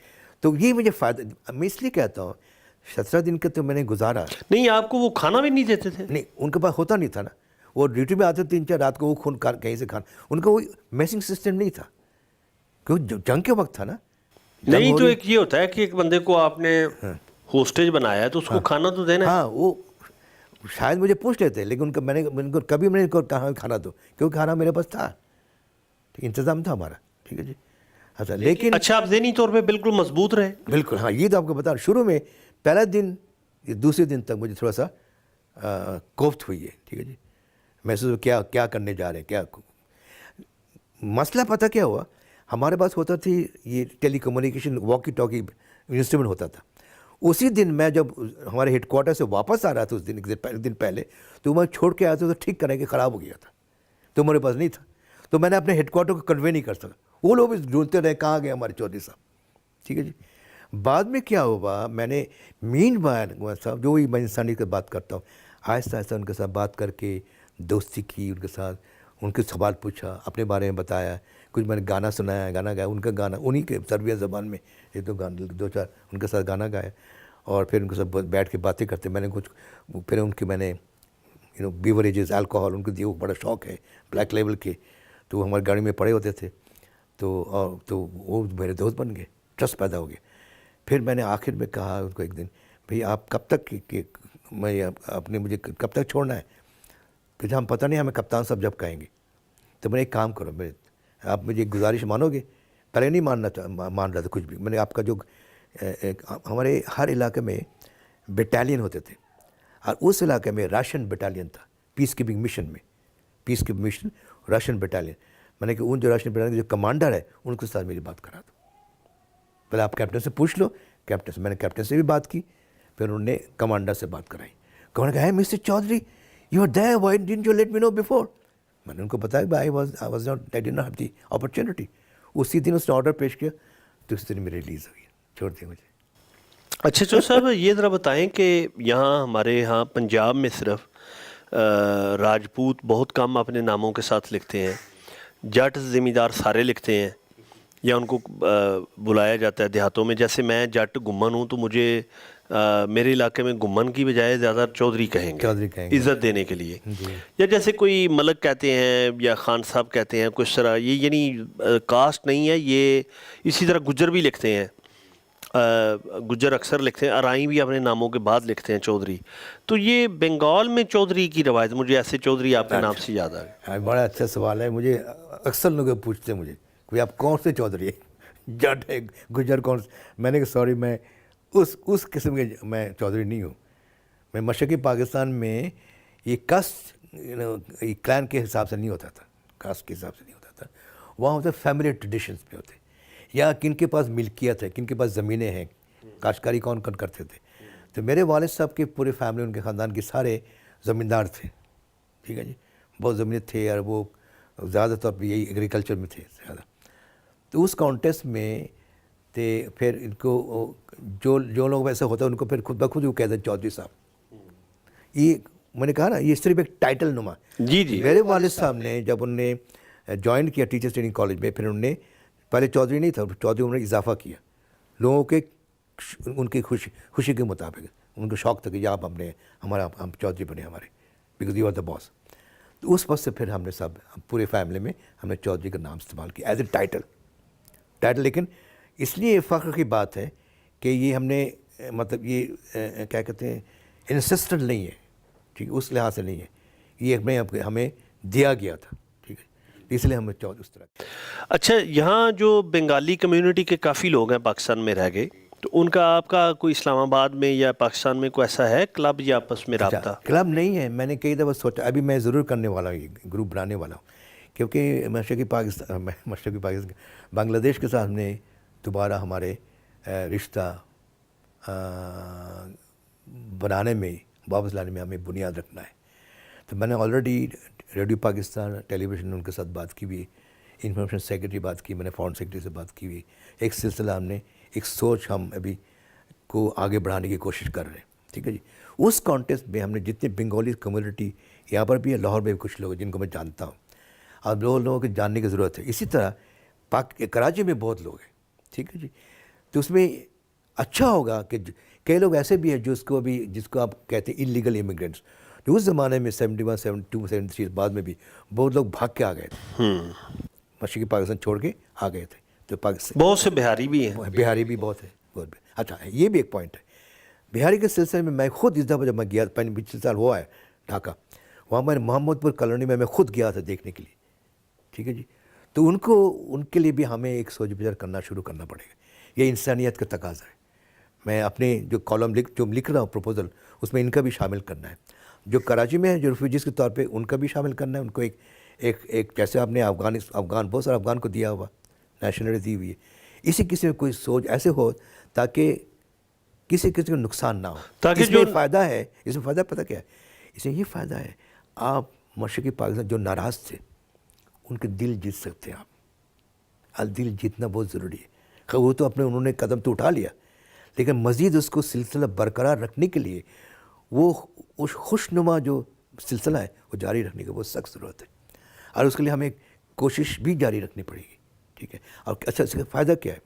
تو یہ مجھے فائدہ, میں اس لیے کہتا ہوں 17 دن کا تو میں نے گزارا. نہیں, آپ کو وہ کھانا بھی نہیں دیتے تھے؟ نہیں, ان کے پاس ہوتا نہیں تھا نا, وہ ڈیوٹی میں آتے 3-4 رات کو وہ خون کہیں سے کھانا, ان کا کوئی میسنگ سسٹم نہیں تھا, کیونکہ جنگ کے وقت تھا نا. نہیں تو ایک یہ ہوتا ہے کہ ایک بندے کو آپ نے ہوسٹیج بنایا ہے تو اس کو کھانا تو دینا ہے. ہاں وہ شاید مجھے پوچھ لیتے, لیکن ان کا میں نے کبھی میں نے کہا کھانا دو, کیونکہ کھانا میرے پاس تھا, انتظام تھا ہمارا, ٹھیک ہے جی. اچھا لیکن اچھا آپ ذہنی طور پہ بالکل مضبوط رہے. بالکل ہاں, یہ تو آپ کو بتا رہا ہوں, شروع میں پہلا دن دوسرے دن تک مجھے تھوڑا سا کوفت ہوئی ہے, ٹھیک ہے جی. محسوس کیا کرنے جا رہے ہیں, کیا مسئلہ پتہ کیا ہوا, ہمارے پاس ہوتا تھی یہ ٹیلی کمیونیکیشن واکی ٹاکی انسٹرومنٹ ہوتا تھا. اسی دن میں جب ہمارے ہیڈ کوارٹر سے واپس آ رہا تھا, اس دن ایک دن پہلے, تو میں چھوڑ کے آیا تھا, تو ٹھیک کرنے کے خراب ہو گیا تھا, تو میرے پاس نہیں تھا, تو میں نے اپنے ہیڈ کوارٹر کو کنوے نہیں کر سکا. وہ لوگ بھی ڈھونڈتے رہے کہاں گئے ہمارے چودھری صاحب, ٹھیک ہے جی. بعد میں کیا ہوا, میں نے مین صاحب جو بھی میں انسانی کی بات کرتا ہوں, آہستہ آہستہ ان کے ساتھ بات کر کے دوستی کی, ان کے ساتھ ان کے سوال پوچھا, اپنے بارے میں بتایا, کچھ میں نے گانا سنایا, گانا گایا, ان کا گانا انہی کے سربیا زبان میں ایک دو چار ان کے ساتھ گانا گایا, اور پھر ان کے ساتھ بیٹھ کے باتیں کرتے. میں نے کچھ پھر ان کے میں نے بیوریجز الکوہول, ان کو دیے, وہ بڑا شوق ہے بلیک لیبل کے, تو وہ ہماری گاڑی میں پڑے ہوتے تھے, تو وہ میرے دوست بن گئے, ٹرسٹ پیدا ہو گیا. پھر میں نے آخر میں کہا ان کو ایک دن, بھئی آپ کب تک میں اپنے مجھے کب تک چھوڑنا ہے, کہ ہم پتہ نہیں, ہمیں کپتان صاحب جب کہیں گے. تو میں نے ایک کام کرو, آپ مجھے ایک گزارش مانو گے. پہلے نہیں مان رہا تھا کچھ بھی. میں نے آپ کا جو ہمارے ہر علاقے میں بٹالین ہوتے تھے, اور اس علاقے میں راشن بٹالین تھا, پیس کیپنگ مشن راشن بٹالین. میں نے کہ ان جو راشن بٹالین کے جو کمانڈر ہے ان کے ساتھ میری بات کرا دو, پہلے آپ کیپٹن سے پوچھ لو. کیپٹن سے میں نے کیپٹن سے بھی بات کی, پھر انہوں نے کمانڈر سے بات کرائی. کہا ہے mister Chaudhry you are there, why didn't you let me know before. میں نے ان کو بتایا I did not have the opportunity. اسی دن اس نے آرڈر پیش کیا, تو اس دن میری ریلیز ہوئی, چھوڑ دیا مجھے. اچھا چودھری صاحب یہ ذرا بتائیں کہ یہاں ہمارے یہاں پنجاب میں صرف راجپوت بہت کم اپنے ناموں کے ساتھ لکھتے ہیں, جٹ زمیندار سارے لکھتے ہیں, یا ان کو بلایا جاتا ہے دیہاتوں میں. جیسے میں جٹ گمن ہوں, تو مجھے میرے علاقے میں گمن کی بجائے زیادہ چودھری کہیں گے عزت دینے کے لیے. یا جیسے کوئی ملک کہتے ہیں یا خان صاحب کہتے ہیں, کچھ طرح یہ یعنی کاسٹ نہیں ہے یہ. اسی طرح گجر بھی لکھتے ہیں, گجر اکثر لکھتے ہیں, ارائیں بھی اپنے ناموں کے بعد لکھتے ہیں چودھری. تو یہ بنگال میں چودھری کی روایت, مجھے ایسے چودھری آپ کے نام سے یاد آ گئے. بڑا اچھا سوال ہے. مجھے اکثر لوگ پوچھتے ہیں مجھے, کوئی آپ کون سے چودھری ہے, جٹ ہے, گجر کون سے. میں نے کہا سوری, میں اس قسم کے میں چودھری نہیں ہوں. میں مشرقی پاکستان میں یہ کاسٹ کلان کے حساب سے نہیں ہوتا تھا, کاسٹ کے حساب سے نہیں ہوتا تھا. وہاں ہوتا فیملی ٹریڈیشنز پہ ہوتے, یا کن کے پاس ملکیت ہے, کن کے پاس زمینیں ہیں, کاشتکاری کون کرتے تھے. تو میرے والد صاحب کی پورے فیملی, ان کے خاندان کے سارے زمیندار تھے, ٹھیک ہے جی, بہت زمینیں تھے, اور وہ زیادہ طور پہ یہی ایگریکلچر میں تھے زیادہ. تو اس کانٹیسٹ میں پھر ان کو جو لوگ ویسے ہوتا ہے ان کو پھر خود بخود وہ کہتے ہیں چودھری صاحب. یہ میں نے کہا نا, یہ صرف ایک ٹائٹل نما. جی میرے والد صاحب نے جب انہوں نے جوائن کیا ٹیچرس ٹریننگ کالج میں, پھر انہوں نے پہلے چودھری نہیں تھا, چودھری انہوں نے اضافہ کیا لوگوں کے ان کی خوشی کے مطابق. ان کو شوق تھا کہ آپ ہم چودھری بنے ہمارے, بیکاز یو آر دا باس. تو اس وقت سے پھر ہم نے سب پورے فیملی میں ہم نے چودھری کا نام استعمال کیا ایز اے ٹائٹل. لیکن اس لیے فخر کی بات ہے کہ یہ ہم نے مطلب یہ کیا کہتے ہیں انسسٹنٹ نہیں ہے, ٹھیک ہے, اس لحاظ سے نہیں ہے, یہ ہمیں دیا گیا تھا, ٹھیک ہے, اس لیے ہمیں چودھری اس طرح. اچھا یہاں جو بنگالی کمیونٹی کے کافی لوگ ہیں پاکستان میں رہ گئے, تو ان کا آپ کا کوئی اسلام آباد میں یا پاکستان میں کوئی ایسا ہے کلب یا آپس میں رابطہ؟ کلب نہیں ہے. میں نے کئی دفعہ سوچا, ابھی میں ضرور کرنے والا ہوں, یہ گروپ بنانے والا ہوں, کیونکہ مشرقی پاکستان بنگلہ دیش کے ساتھ ہم نے دوبارہ ہمارے رشتہ بنانے میں, واپس لانے میں ہمیں بنیاد رکھنا ہے. تو میں نے already radio Pakistan television ان کے ساتھ بات کی ہوئی, انفارمیشن سیکرٹری بات کی, میں نے فارن سیکرٹری سے بات کی ہوئی. ایک سلسلہ ہم نے ایک سوچ ہم ابھی کو آگے بڑھانے کی کوشش کر رہے ہیں, ٹھیک ہے جی. اس کانٹیسٹ میں ہم نے جتنے بنگالی کمیونٹی یہاں پر بھی ہے, لاہور میں بھی کچھ لوگ ہیں جن کو میں جانتا ہوں, اور لوگوں کو جاننے کی ضرورت ہے. اسی طرح کراچی میں بہت لوگ ہیں, ٹھیک ہے جی. تو اس میں اچھا ہوگا کہ کئی لوگ ایسے بھی ہیں جس کو آپ کہتے ہیں انلیگل امیگرینٹس, جو اس زمانے میں 71 72 73 بعد میں بھی بہت لوگ بھاگ کے آ گئے تھے، مشرقی پاکستان چھوڑ کے آ گئے تھے، تو پاکستان بہت سے بہاری بھی ہیں. بہاری بھی بہت ہے، بہت بھی. اچھا یہ بھی ایک پوائنٹ ہے بہاری کے سلسلے میں خود اس دفعہ جب میں گیا پچھلے سال ہوا ہے ڈھاکہ، وہاں میں محمد پور کالونی میں خود گیا تھا دیکھنے کے لیے، ٹھیک ہے جی. تو ان کے لیے بھی ہمیں ایک سوچ بچار کرنا شروع کرنا پڑے گا، یہ انسانیت کا تقاضا ہے. میں اپنے جو کالم جو لکھ رہا ہوں پروپوزل، اس میں ان کا بھی شامل کرنا ہے. جو کراچی میں ہے جو ریفیوجیز کے طور پہ، ان کا بھی شامل کرنا ہے. ان کو ایک جیسے آپ نے افغان بہت سارے افغان کو دیا ہوا نیشنلٹی دی ہوئی ہے، اسی قسم کی کوئی سوچ ایسے ہو تاکہ کسی کو نقصان نہ ہو. تاکہ اس میں فائدہ ہے، اس میں فائدہ پتہ کیا ہے؟ اس میں یہ فائدہ ہے، آپ مشرقی پاکستان جو ناراض تھے ان کے دل جیت سکتے ہیں آپ. دل جیتنا بہت ضروری ہے. خیر وہ تو انہوں نے قدم تو اٹھا لیا، لیکن مزید اس کو سلسلہ برقرار رکھنے کے لیے وہ اس خوشنما جو سلسلہ ہے وہ جاری رکھنے کی بہت سخت ضرورت ہے، اور اس کے لیے ہمیں کوشش بھی جاری رکھنی پڑے گی. ٹھیک ہے. اور اچھا اس کا فائدہ کیا ہے؟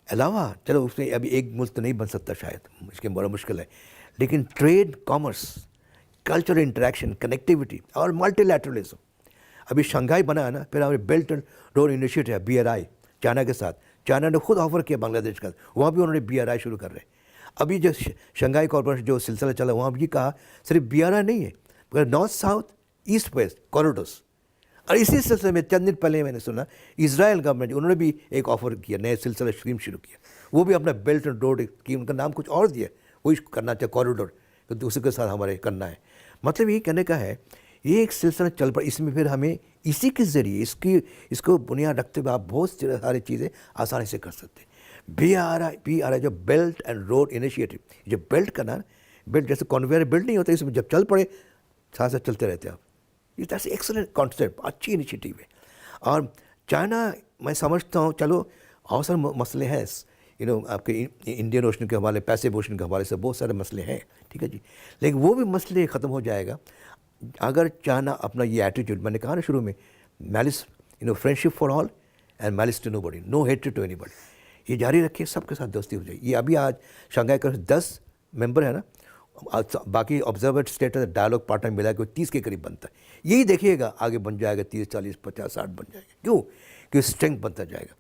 علاوہ چلو اس میں ابھی ایک ملک تو نہیں بن سکتا شاید، اس کے بڑا مشکل ہے، لیکن trade, commerce, cultural interaction, connectivity اور ملٹی لیٹرلزم. ابھی شنگھائی بنا ہے نا، پھر ہمارے بیلٹ اینڈ روڈ انیشیٹو ہے BRI چائنا کے ساتھ. چائنا نے خود آفر کیا بنگلہ دیش کا، وہاں بھی انہوں نے BRI شروع کر رہے ہیں. ابھی جو شنگھائی کارپوریشن جو سلسلہ چلا وہاں بھی کہا صرف BRI نہیں ہے مگر north south east west corridors. اور اسی سلسلے میں چند دن پہلے میں نے سنا اسرائیل گورنمنٹ انہوں نے بھی ایک آفر کیا، نئے سلسلہ اسکیم شروع کیا. وہ بھی اپنا بیلٹ اینڈ روڈ اسکیم، ان کا نام کچھ اور دیا، وہی کرنا چاہے کوریڈور، تو اسی کے ساتھ ہمارے کرنا ہے. مطلب یہ کہنے کا ہے یہ ایک سلسلہ چل پڑا. اس میں پھر ہمیں اسی کے ذریعے اس کو بنیاد رکھتے ہوئے آپ بہت ساری چیزیں آسانی سے کر سکتے ہیں. BRI جو بیلٹ اینڈ روڈ انیشیٹو، جو بیلٹ کرنا ہے، بیلٹ جیسے کنویئر بیلٹ نہیں ہوتا، اس میں جب چل پڑے ساتھ ساتھ چلتے رہتے آپ. یہ ایسے ایکسلنٹ کانسیپٹ، اچھی انیشیٹو ہے. اور چائنا میں سمجھتا ہوں چلو اور سارے مسئلے ہیں، آپ کے انڈین اوشن کے حوالے، پیسیفک اوشن کے حوالے سے بہت سارے مسئلے ہیں، ٹھیک ہے جی. لیکن وہ بھی مسئلے ختم ہو جائے گا اگر چائنا اپنا یہ ایٹیٹیوڈ، میں نے کہا نا شروع میں، malice friendship for all and malice to nobody, no hatred to anybody, یہ جاری رکھے، سب کے ساتھ دوستی ہو جائے. یہ ابھی آج شنگھائی کا 10 ممبر ہے نا، باقی آبزرور اسٹیٹ ڈائلاگ پارٹنر ملا کے 30 کے قریب بنتا ہے. یہی دیکھیے گا آگے بن جائے گا 30 40 50 60 بن جائے گا. کیوں کہ اسٹرینتھ بنتا جائے گا.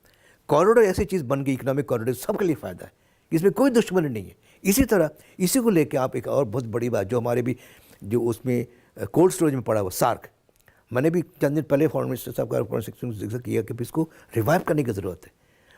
کوریڈور ایسی چیز بن گئی، اکنامک کوریڈور سب کے لیے فائدہ ہے، اس میں کوئی دشمنی نہیں ہے. اسی طرح اسی کو لے کے آپ ایک اور بہت بڑی بات جو ہمارے بھی جو اس میں کولڈ اسٹوریج میں پڑا ہوا سارک، میں نے بھی چند دن پہلے فارن منسٹر صاحب کا ذکر کیا کہ اس کو ریوائیو کرنے کی ضرورت ہے.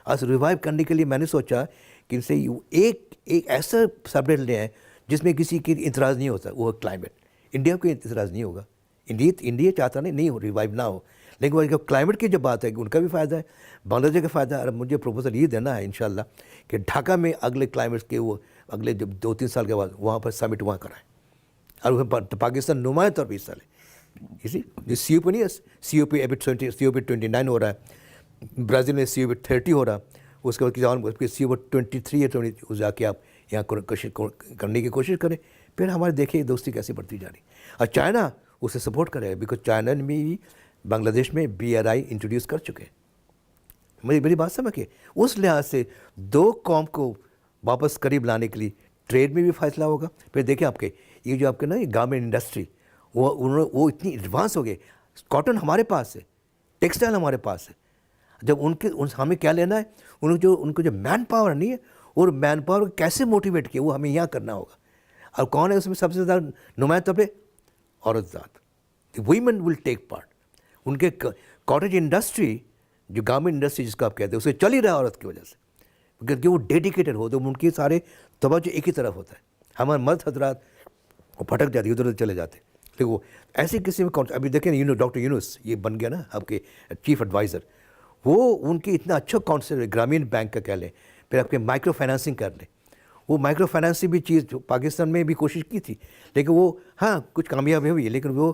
اور ریوائیو کرنے کے لیے میں نے سوچا کہ ان سے ایک ایسا سبجیکٹ لے آئیں جس میں کسی کی اعتراض نہیں ہوتا، وہ کلائمیٹ. انڈیا کو اعتراض نہیں ہوگا، انڈیا چاہتا نہیں ہو ریوائیو نہ ہو، لیکن وہ کلائمیٹ کی جب بات ہے کہ ان کا بھی فائدہ ہے، بنگلہ دیش کا فائدہ ہے. اور مجھے پروپوزل یہ دینا ہے انشاءاللہ کہ ڈھاکہ میں اگلے کلائمیٹ کے وہ اگلے جب 2-3 سال کے بعد وہاں پر سمٹ وہاں کرائیں، اور وہ پاکستان نمایاں طور پہ حصہ لے. اسی COP نہیں ہے، COP ابھی COP 29 ہو رہا ہے، برازیل میں COP 30 ہو رہا، اس کے بعد COP 23 ہے، جا کے آپ یہاں کرنے کی کوشش کریں. پھر ہمارے دیکھیں دوستی کیسے بڑھتی جا رہی. اور چائنا اسے سپورٹ کرے گا، بیکاز چائنا نے بھی بنگلہ دیش میں BRI انٹروڈیوس کر چکے ہیں. میری بات سمجھے، اس لحاظ سے 2 قوم کو واپس قریب لانے کے لیے ٹریڈ میں بھی فیصلہ ہوگا. پھر دیکھیں آپ کے یہ جو آپ کے نا یہ گارمنٹ انڈسٹری، وہ اتنی ایڈوانس ہو گئے. کاٹن ہمارے پاس ہے، ٹیکسٹائل ہمارے پاس ہے. جب ہمیں کیا لینا ہے، ان کو جو مین پاور نہیں ہے، اور مین پاور کو کیسے موٹیویٹ کیا وہ ہمیں یہاں کرنا ہوگا. اور کون ہے اس میں سب سے زیادہ نمایاں طور پہ؟ عورت ذات. Women will take part. ان کے کاٹیج انڈسٹری جو گارمنٹ انڈسٹری جس کو آپ کہتے ہیں اسے چل ہی رہا ہے عورت کی وجہ سے، کیونکہ وہ ڈیڈیکیٹڈ ہو تو ان کے سارے توجہ ایک ہی طرف ہوتا ہے. ہمارے مرد حضرات وہ پھٹک جاتی ادھر ادھر چلے جاتے. لیکن وہ ایسی کسی میں ابھی دیکھیں ڈاکٹر یونس یہ بن گیا نا آپ کے چیف ایڈوائزر، وہ ان کی اتنا اچھا کانسیپٹ گرامین بینک کا کہہ لیں، پھر آپ کے مائکرو فائنانسنگ کر لیں. وہ مائکرو فائنانسنگ بھی چیز پاکستان میں بھی کوشش کی تھی، لیکن وہ ہاں کچھ کامیابی ہوئی ہے. لیکن وہ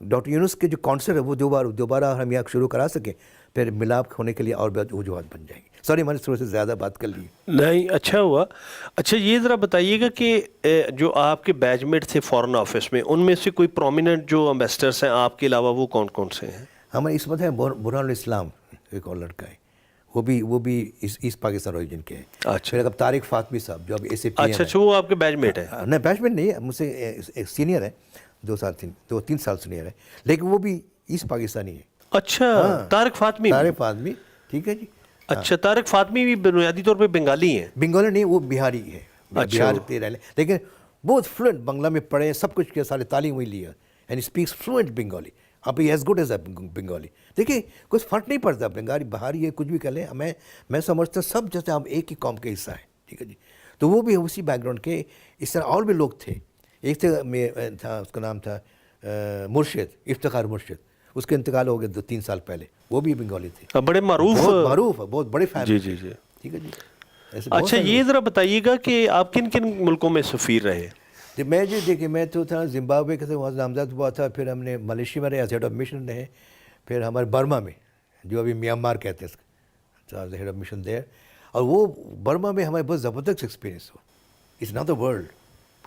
ڈاکٹر یونس کے جو کانسیپٹ ہے وہ دوبارہ ہم یہاں شروع کرا سکیں، پھر ملاپ ہونے کے لیے اور وجوہات بن جائیں گی. سوری میں نے تھوڑے سے زیادہ بات کر لی. نہیں اچھا ہوا. اچھا یہ ذرا بتائیے گا کہ جو آپ کے بیچ میٹ تھے فارن آفس میں، ان میں سے کوئی پرومیننٹ جو امبیسڈرس ہیں آپ کے علاوہ وہ کون کون سے ہیں؟ ہمارے اس وقت ہے برہان الاسلام ایک اور لڑکا ہے، وہ بھی ایسٹ پاکستان اوریجن کے ہیں. اچھا. پھر اب طارق فاطمی صاحب جو اب ACP اچھا وہ آپ کے بیچ میٹ ہیں؟ نہیں بیچ میٹ نہیں ہے، مجھ سے ایک سینئر ہے. دو تین سال سے نہیں آ رہے, لیکن وہ بھی ایسٹ پاکستانی ہے. اچھا, طارق فاطمی. طارق فاطمی, ٹھیک ہے جی. اچھا, طارق فاطمی بھی بنیادی طور پہ بنگالی ہیں. بنگالی نہیں, وہ بہاری ہے, بہار پہ رہے, لیکن بہت فلوئنٹ بنگلہ میں پڑھے, سب کچھ کیا, سارے تعلیم وہی لیا, اینڈ اسپیکس فلوئنٹ بنگالی. اب as good as a Bengali. دیکھیے کچھ فرق نہیں پڑتا, بنگالی بہاری ہے, کچھ بھی کر لیں. میں سمجھتا سب جیسے ہم ایک ہی قوم کے حصہ ہیں, ٹھیک ہے جی. تو وہ بھی اسی بیک گراؤنڈ کے, اس طرح اور بھی لوگ تھے. ایک تھا, اس کا نام تھا مرشد, افتخار مرشد, اس کا انتقال ہو گیا 2-3 سال پہلے, وہ بھی بنگالی تھے. بڑے معروف ہے, بہت بڑے فیملی. جی جی جی, ٹھیک ہے جی. اچھا, یہ ذرا بتائیے گا کہ آپ کن کن ملکوں میں سفیر رہے؟ میں جی دیکھیں, میں تو تھا زمبابوے کا, وہاں نامزد ہوا تھا. پھر ہم نے ملیشیا میں رہے, ایز ہیڈ آف مشن رہے. پھر ہمارے برما میں, جو ابھی میانمار کہتے ہیں, اس کا ہیڈ آف مشن دیر. اور وہ برما میں ہمارے بہت زبردست ایکسپیرینس ہوا. It's not the world.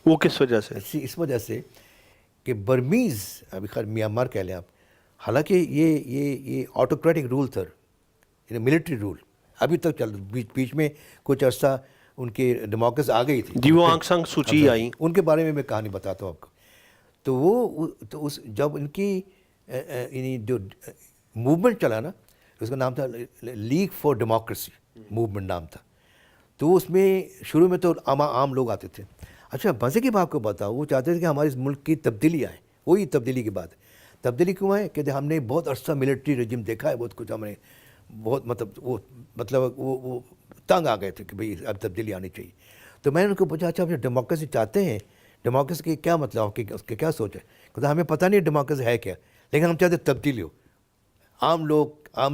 وہ کس وجہ سے؟ اس وجہ سے کہ برمیز, ابھی خیر میانمار کہہ لیں آپ, حالانکہ یہ آٹوکریٹک رول تھا, ملٹری رول ابھی تک چل, بیچ میں کچھ عرصہ ان کی ڈیموکریسی آ گئی تھی. جی, وہ آنگ سانگ سوچی آئیں, ان کے بارے میں کہانی بتاتا ہوں آپ کو. تو وہ اس جب ان کی یعنی جو موومنٹ چلا نا, اس کا نام تھا لیگ فار ڈیموکریسی موومنٹ نام تھا. تو اس میں شروع میں تو عام لوگ آتے تھے. اچھا, مزے کی بات کو بتاؤ, وہ چاہتے تھے کہ ہمارے اس ملک کی تبدیلی آئے. وہی تبدیلی کی بات ہے. تبدیلی کیوں آئے کہ ہم نے بہت عرصہ ملٹری رجیم دیکھا ہے, بہت کچھ ہم نے بہت وہ تنگ آ گئے تھے کہ بھئی اب تبدیلی آنی چاہیے. تو میں نے ان کو پوچھا, اچھا آپ ڈیموکریسی چاہتے ہیں, ڈیموکریسی کی کیا مطلب, آپ کی اس کے کیا سوچ ہے؟ کہ ہمیں پتہ نہیں ڈیموکریسی ہے کیا, لیکن ہم چاہتے تبدیلی ہو, عام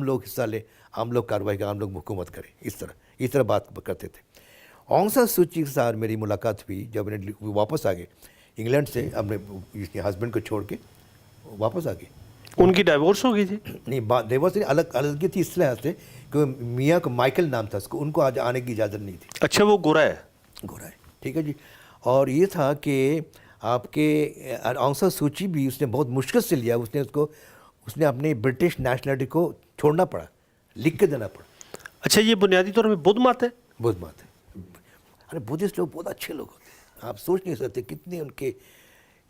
لوگ حصہ لیں, عام لوگ کارروائی کریں, عام لوگ حکومت کریں. اس طرح بات کرتے تھے. آنگ سان سو چی کے ساتھ میری ملاقات ہوئی جب واپس آ گئے انگلینڈ سے, اپنے ہسبینڈ کو چھوڑ کے واپس آ گئے. ان کی ڈائیورس ہو گئی تھی؟ نہیں, ڈائیورس نہیں, الگ تھی اس طرح سے کہ میاں کو مائیکل نام تھا, ان کو آج آنے کی اجازت نہیں تھی. اچھا, وہ گورا ہے؟ گورا ہے, ٹھیک ہے جی. اور یہ تھا کہ آپ کے آنگ سان سو چی بھی اس نے بہت مشکل سے لیا. اس نے اپنے برٹش نیشنلٹی کو چھوڑنا پڑا, لکھ کے دینا پڑا. اچھا, یہ بنیادی طور پہ بدھ مت ہے؟ بدھ مت ہے. ارے بدھسٹ لوگ بہت اچھے لوگ ہوتے ہیں, آپ سوچ نہیں سکتے کتنے ان کے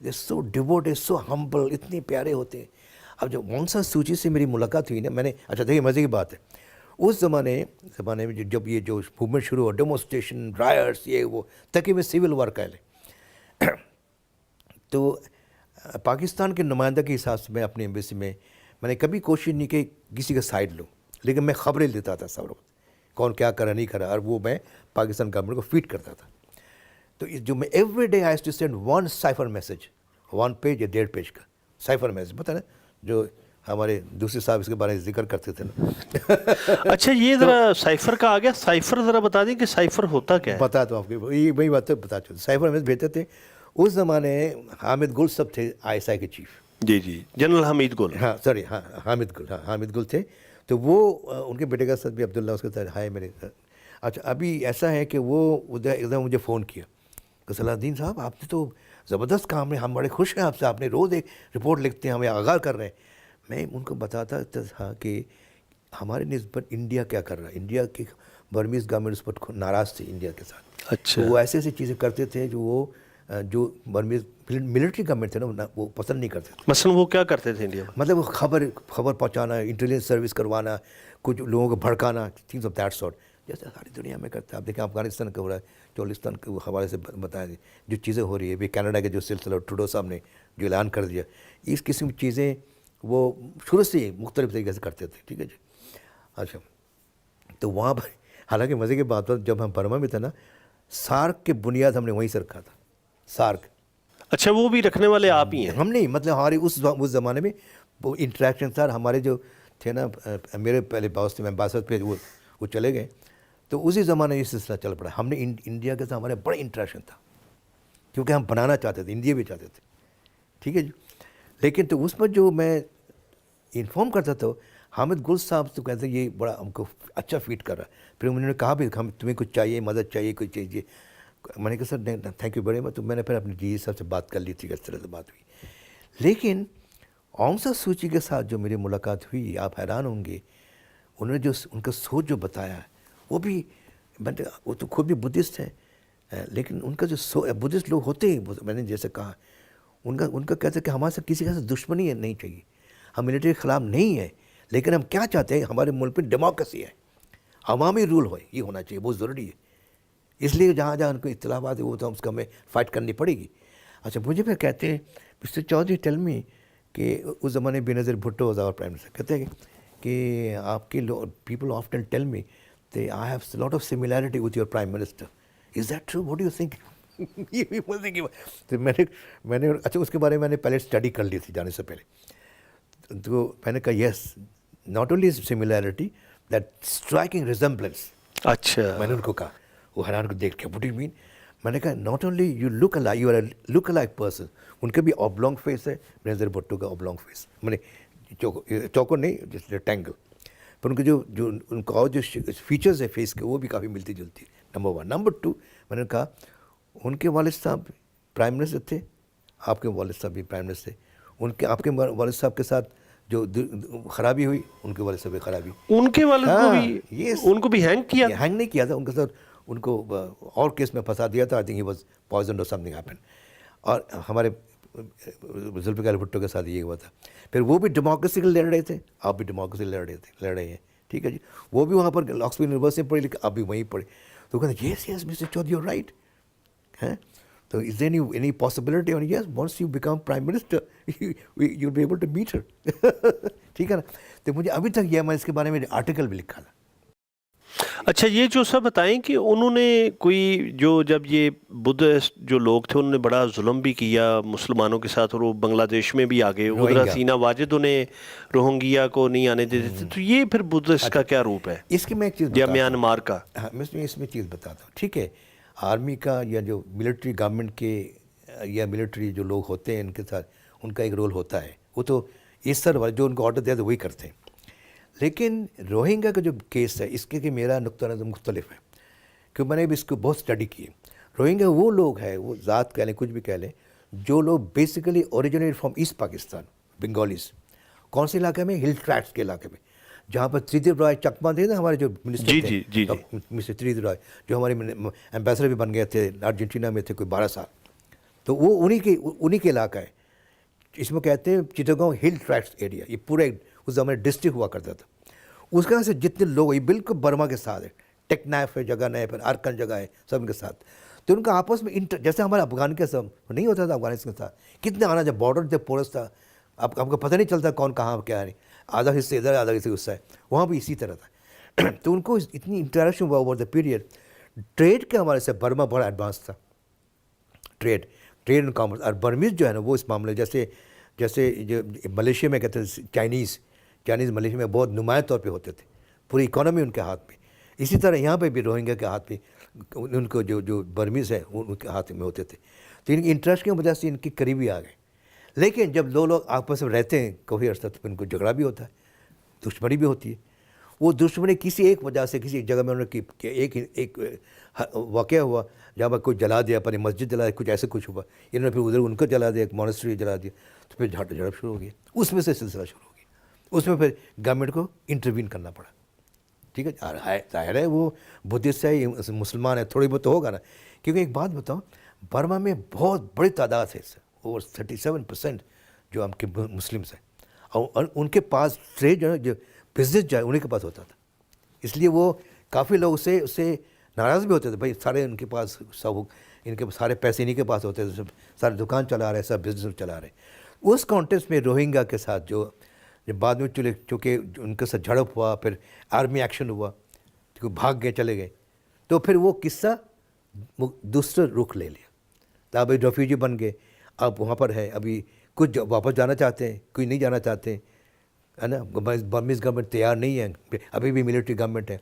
سو ڈیووٹڈ, سو ہمبل, اتنے پیارے ہوتے ہیں. اب جب آنگ سان سو چی سے میری ملاقات ہوئی نا, میں نے, اچھا دیکھیے مزے کی بات ہے, اس زمانے میں جب یہ جو موومنٹ شروع ہوا, ڈیمونسٹریشن, رائٹس, یہ وہ, تاکہ میں سول وار کہہ لیں, تو پاکستان کے نمائندہ کے حساب سے میں اپنی ایمبیسی میں نے کبھی کوشش نہیں کہ کسی کا سائڈ لوں, لیکن میں خبریں دیتا تھا سب وقت, کون کیا کرا نہیں کرا, اور وہ میں پاکستان گورنمنٹ کو فیڈ کرتا تھا. تو جو میں every day I to send 1 cipher message, 1 page یا 1.5 پیج کا سائفر میسج, پتہ نا, جو ہمارے دوسرے صاحب اس کے بارے میں ذکر کرتے تھے نا. اچھا, یہ ذرا سائفر کا آ گیا, سائفر ذرا بتا دیں کہ سائفر ہوتا کیا ہے؟ بتا دو آپ کو, یہ وہی بات بتا چاہتے. سائفر میسج بھیجتے تھے. اس زمانے حامد گل صاحب تھے ISI کے چیف. جی جی, جنرل حمید گل. ہاں سوری, ہاں حامد گل تھے. تو وہ ان کے بیٹے کا ساتھ بھی عبداللہ, اس کے ساتھ ہائے میرے. اچھا, ابھی ایسا ہے کہ وہ ایک دم مجھے فون کیا کہ صلاح الدین صاحب آپ نے تو زبردست کام ہے, ہم بڑے خوش ہیں آپ سے, آپ نے روز ایک رپورٹ لکھتے ہیں, ہمیں آگاہ کر رہے ہیں. میں ان کو بتاتا تھا کہ ہمارے نسبت انڈیا کیا کر رہا ہے, انڈیا کی برمیز گورنمنٹ اس پر ناراض تھی انڈیا کے ساتھ. اچھا, وہ ایسی چیزیں کرتے تھے جو برمیز ملٹری گورنمنٹ تھے نا, وہ پسند نہیں کرتے تھے. مثلا وہ کیا کرتے تھے انڈیا میں؟ مطلب خبر پہنچانا, انٹیلیجنس سروس کروانا, کچھ لوگوں کو بھڑکانا, تھنگس آف دیٹ سارٹ, جیسے ساری دنیا میں کرتا ہے. آپ دیکھیں افغانستان کا ہو رہا ہے, چولستان کے حوالے سے بتائیں جو چیزیں ہو رہی ہے, بھی کینیڈا کے جو سلسلہ ٹروڈو صاحب نے جو اعلان کر دیا, اس قسم کی چیزیں وہ شروع سے ہی مختلف طریقے سے کرتے تھے. ٹھیک ہے جی. اچھا, تو وہاں پر حالانکہ مزے کی بات ہو, جب ہم برما میں تھے نا, سارک کے بنیاد ہم نے وہیں سے رکھا تھا, سارک. اچھا, وہ بھی رکھنے والے آپ ہی ہیں؟ ہم نہیں, مطلب ہمارے اس زمانے میں وہ انٹریکشن تھا. ہمارے جو تھے نا, میرے پہلے باس تھے, میں امباسڈر پہ وہ چلے گئے, تو اسی زمانے میں یہ سلسلہ چل پڑا. ہم نے انڈیا کے ساتھ ہمارے بڑے انٹریکشن تھا, کیونکہ ہم بنانا چاہتے تھے, انڈیا بھی چاہتے تھے. ٹھیک ہے جی. لیکن تو اس پر جو میں انفارم کرتا تھا, حامد گل صاحب تو کہتے یہ بڑا ہم کو اچھا فیڈ کر رہا ہے. پھر انہوں نے کہا بھی ہم تمہیں کچھ چاہیے, مدد چاہیے, کوئی چاہیے. میں نے کہا sir thank you very much. تو میں نے پھر اپنے جی صاحب سے بات کر لی تھی, اس طرح سے بات ہوئی. لیکن آنگ سان سو چی کے ساتھ جو میری ملاقات ہوئی, آپ حیران ہوں گے, انہوں نے جو ان کا سوچ جو بتایا ہے, وہ تو خود بھی بدھسٹ ہیں, لیکن ان کا جو بدھسٹ لوگ ہوتے ہیں, میں نے جیسے کہا, ان کا کہتے ہیں کہ ہمارے ساتھ کسی کے ساتھ دشمنی نہیں چاہیے, ہم ملٹری کے خلاف نہیں ہیں, لیکن ہم کیا چاہتے ہیں ہمارے ملک پہ ڈیموکریسی ہے, عوامی رول ہو, یہ ہونا چاہیے, بہت ضروری ہے. اس لیے جہاں جہاں ان کو اطلاعات ہے وہ تو اس کا ہمیں فائٹ کرنی پڑے گی. اچھا مجھے پھر کہتے ہیں مسٹر چودھری ٹیل می کہ اس زمانے Benazir Bhutto was our prime minister, کہتے ہیں کہ آپ کے پیپل آفٹن ٹیل می کہ I have lot of similarity with your prime minister, is that true, what do you think? یہ بھی بولتے کہ تو میں نے اچھا اس کے بارے میں میں نے پہلے اسٹڈی کر لی تھی جانے سے پہلے, تو میں نے کہا yes, not only similarity that striking resemblance. اچھا, میں نے ان کو کہا, وہ حیران کو دیکھ کے, وٹ ڈو یو مین؟ میں نے کہا not only you look alike, you are a look alike person. ان کے بھی آبلونگ فیس ہے, بینظیر بھٹو کا آبلونگ فیس, میں نے چوکور نہیں جس ریکٹینگل, پر ان کے جو ان کا اور جو فیچرز ہے فیس کے وہ بھی کافی ملتی جلتی. نمبر 1. نمبر 2, میں نے کہا ان کے والد صاحب پرائم منسٹر تھے, آپ کے والد صاحب بھی پرائم منسٹر تھے, ان کے آپ کے والد صاحب کے ساتھ جو خرابی ہوئی ان کے والد صاحب کی خرابی, ان کے والد کو بھی, ان کو بھی ہینگ کیا, ہینگ نہیں کیا تھا, ان کے ساتھ ان کو اور کیس میں پھنسا دیا تھا. I think he was poisoned اور سم تھنگ ہیپن. اور ہمارے ذوالفقار بھٹو کے ساتھ یہ ہوا تھا. پھر وہ بھی ڈیموکریسی کے لڑ رہے تھے, آپ بھی ڈیموکریسی لڑ رہے ہیں, ٹھیک ہے جی. وہ بھی وہاں پر آکسفورڈ یونیورسٹی میں پڑھے, لیکن آپ بھی وہیں پڑھے. تو کہتے ہیں yes yes mister Chaudhry you are right. تو از دیر اینی پاسبلٹی اور yes once you become prime minister you will be able to meet her. ٹھیک ہے نا. تو مجھے ابھی تک یہ, میں اس کے بارے میں آرٹیکل بھی لکھا تھا. اچھا, یہ جو سب بتائیں کہ انہوں نے کوئی جو جب یہ بدھسٹ جو لوگ تھے انہوں نے بڑا ظلم بھی کیا مسلمانوں کے ساتھ, اور وہ بنگلہ دیش میں بھی آگے, ادھر حسینہ واجد انہیں روہنگیا کو نہیں آنے دیتے تھے, تو یہ پھر بدھسٹ کا کیا روپ ہے اس کی میں ایک چیز یا میانمار کا؟ ہاں میں اس میں چیز بتاتا ہوں. ٹھیک ہے, آرمی کا یا جو ملٹری گورنمنٹ کے یا ملٹری جو لوگ ہوتے ہیں ان کے ساتھ ان کا ایک رول ہوتا ہے, وہ تو اس طرح والے جو ان کو آرڈر دیا تو وہی کرتے ہیں. لیکن روہنگا کا جو کیس ہے اس کے میرا نقطہ نظر مختلف ہے, کیونکہ میں نے بھی اس کو بہت اسٹڈی کی ہے. روہنگا وہ لوگ ہیں, وہ ذات کہہ لیں کچھ بھی کہہ لیں, جو لوگ basically originate from East Pakistan, Bengalis. کون سے علاقے میں؟ ہل ٹریکٹس کے علاقے میں, جہاں پر تریدیو رائے چکما تھے نا ہمارے جو منسٹر تھے, مسٹر تریدیو رائے جو ہمارے ایمبیسڈر بھی بن گئے تھے, ارجنٹینا میں تھے کوئی 12 سال. تو وہ انہی کے علاقہ ہے. اس میں کہتے ہیں چٹاگانگ ہل ٹریکٹس ایریا. یہ پورے اس زمانے ڈسٹرکٹ ہوا کرتا تھا. اس کا سے جتنے لوگ یہ بالکل برما کے ساتھ ہے, ٹیک نائف ہے جگہ نہیں, پھر ارکن جگہ ہے, سب ان کے ساتھ. تو ان کا آپس میں جیسے ہمارا افغان کے سب نہیں ہوتا تھا افغانستان کے ساتھ, کتنے آنا جب بارڈر جب پورس تھا, آپ کو پتہ نہیں چلتا کون کہاں کیا ہے, آدھا حصہ ادھر آدھا حصہ اس ہے, وہاں بھی اسی طرح تھا. تو ان کو اتنی انٹریکشن ہوا اوور دا پیریڈ. ٹریڈ کے ہمارے سے برما بڑا ایڈوانس تھا, ٹریڈ اینڈ کامرس. اور برمیز جو ہے نا وہ اس معاملے جیسے جو ملیشیا میں کہتے ہیں چائنیز ملیشیا میں بہت نمایاں طور پہ ہوتے تھے, پوری اکانومی ان کے ہاتھ میں. اسی طرح یہاں پہ بھی روہنگیا کے ہاتھ میں ان کو جو برمیز ہے ان کے ہاتھ میں ہوتے تھے. تو ان کی انٹرسٹ کی وجہ سے ان کی قریبی آ گئے. لیکن جب دو لوگ آپس میں رہتے ہیں کافی عرصہ تو ان کو جھگڑا بھی ہوتا ہے, دشمنی بھی ہوتی ہے. وہ دشمنی کسی ایک وجہ سے کسی ایک جگہ میں انہوں نے ایک واقعہ ہوا جہاں پر کوئی جلا دیا, اپنی مسجد جلا دیا, کچھ ایسے کچھ ہوا, انہوں نے پھر ادھر ان کو جلا دیا, ایک مونسٹری جلا دیا, تو پھر جھڑپ شروع ہو گیا. اس میں سے سلسلہ شروع ہو گیا. اس میں پھر گورنمنٹ کو انٹروین کرنا پڑا. ٹھیک ہے, ظاہر ہے وہ بدھسٹ ہے, مسلمان ہے, تھوڑی بہت تو ہوگا نا. کیونکہ ایک بات بتاؤں, برما میں بہت بڑی تعداد ہے, اوور 37% جو ہم کے مسلمس ہیں, اور ان کے پاس ٹریڈ جو بزنس جو ہے انہیں کے پاس ہوتا تھا. اس لیے وہ کافی لوگ اس سے ناراض بھی ہوتے تھے, بھائی سارے ان کے پاس سب ان کے سارے پیسے انہیں کے پاس ہوتے تھے, سارے دکان چلا رہے, سب بزنس چلا رہے. اس کانٹیکسٹ میں روہنگا کے ساتھ جو بعد میں چونکہ ان کے ساتھ جھڑپ ہوا, پھر آرمی ایکشن ہوا, تو بھاگ گئے, چلے گئے, تو پھر وہ قصہ دوسرا رخ لے لیا. تو اب ریفیوجی بن گئے, اب وہاں پر ہے, ابھی کچھ واپس جانا چاہتے ہیں, کوئی نہیں جانا چاہتے ہیں, ہے نا. برمیز گورنمنٹ تیار نہیں ہے, ابھی بھی ملٹری گورنمنٹ ہے.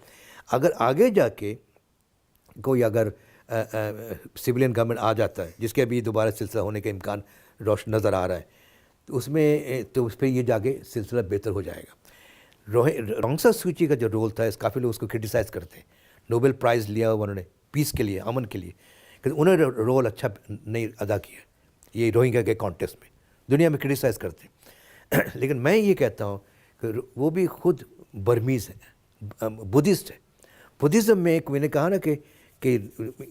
اگر آگے جا کے کوئی اگر سویلین گورنمنٹ آ جاتا ہے, جس کے ابھی دوبارہ سلسلہ ہونے کا امکان روشن نظر آ رہا ہے, تو اس میں تو اس پہ یہ جا کے سلسلہ بہتر ہو جائے گا. آنگ سان سو چی کا جو رول تھا, کافی لوگ اس کو کرٹیسائز کرتے ہیں. نوبل پرائز لیا انہوں نے پیس کے لیے, امن کے لیے, کہ انہوں نے رول اچھا نہیں ادا کیا یہ روہنگیا کے کانٹیکسٹ میں. دنیا میں کرٹیسائز کرتے ہیں. لیکن میں یہ کہتا ہوں کہ وہ بھی خود برمیز ہے, بدھسٹ ہے. بدھزم میں ایک میں نے کہا نا کہ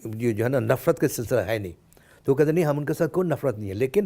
جو ہے نا نفرت کا سلسلہ ہے نہیں, تو وہ کہتے نہیں ہم ان کے ساتھ کوئی نفرت نہیں ہے, لیکن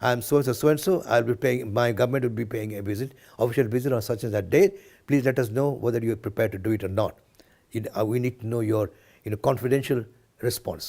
I am so and so, I'll be paying, my government will be paying a visit, official visit on such and that date. Please let us know whether you are prepared to do it or not. We need to know your confidential response.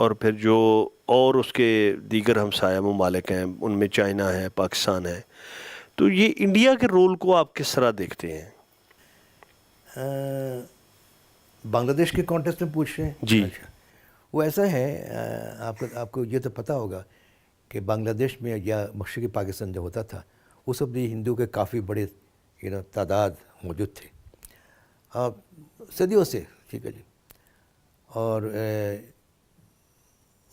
اور پھر جو اور اس کے دیگر ہمسایہ ممالک ہیں ان میں چائنا ہے، پاکستان ہے، تو یہ انڈیا کے رول کو آپ کس طرح دیکھتے ہیں؟ بنگلہ دیش کے کانٹیکسٹ میں پوچھ رہے ہیں؟ جی اچھا، وہ ایسا ہے، آپ کو یہ تو پتہ ہوگا کہ بنگلہ دیش میں یا مشرقی پاکستان جو ہوتا تھا اس وقت بھی ہندو کے کافی بڑے تعداد موجود تھے صدیوں سے، ٹھیک ہے جی. اور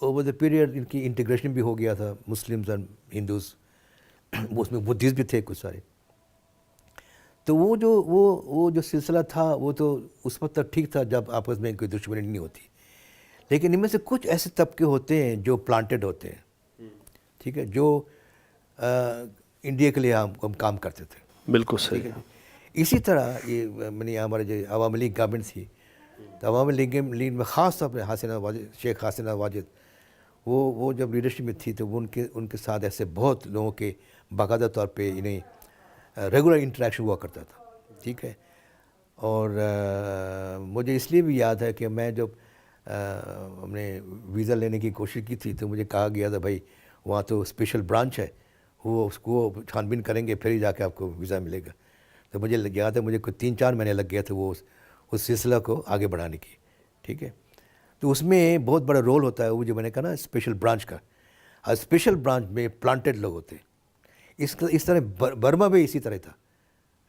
اوور دا پیریڈ ان کی انٹیگریشن بھی ہو گیا تھا، مسلمز اور ہندوز، اس میں بدھسٹ بھی تھے کچھ سارے. تو وہ جو سلسلہ تھا وہ تو اس وقت تک ٹھیک تھا جب آپس میں کوئی دشمنی نہیں ہوتی، لیکن ان میں سے کچھ ایسے طبقے ہوتے ہیں جو پلانٹڈ ہوتے ہیں، ٹھیک ہے، جو انڈیا کے لیے ہم کام کرتے تھے. بالکل ٹھیک صحیح. ہے جی. اسی طرح یہ ہمارے جو عوامی لیگ گورنمنٹ تھی، تو عوامی لیگ میں خاص طور پہ شیخ حسینہ واجد، وہ جب لیڈرشپ میں تھی تو وہ ان کے ساتھ ایسے بہت لوگوں کے باقاعدہ طور پہ انہیں ریگولر انٹریکشن ہوا کرتا تھا. ٹھیک ہے. اور مجھے اس لیے بھی یاد ہے کہ میں جب ہم نے ویزا لینے کی کوشش کی تھی تو مجھے کہا گیا تھا بھائی وہاں تو اسپیشل برانچ ہے، وہ اس کو چھان بین کریں گے پھر ہی جا کے آپ کو ویزا ملے گا. تو مجھے یاد ہے مجھے کوئی 3-4 مہینے لگ گئے تھے وہ اس سلسلہ کو آگے بڑھانے کی. ٹھیک ہے. تو اس میں بہت بڑا رول ہوتا ہے وہ جو میں نے کہا نا اسپیشل برانچ کا، اور اسپیشل برانچ میں پلانٹڈ لوگ ہوتے ہیں. اس طرح برما بھی اسی طرح تھا،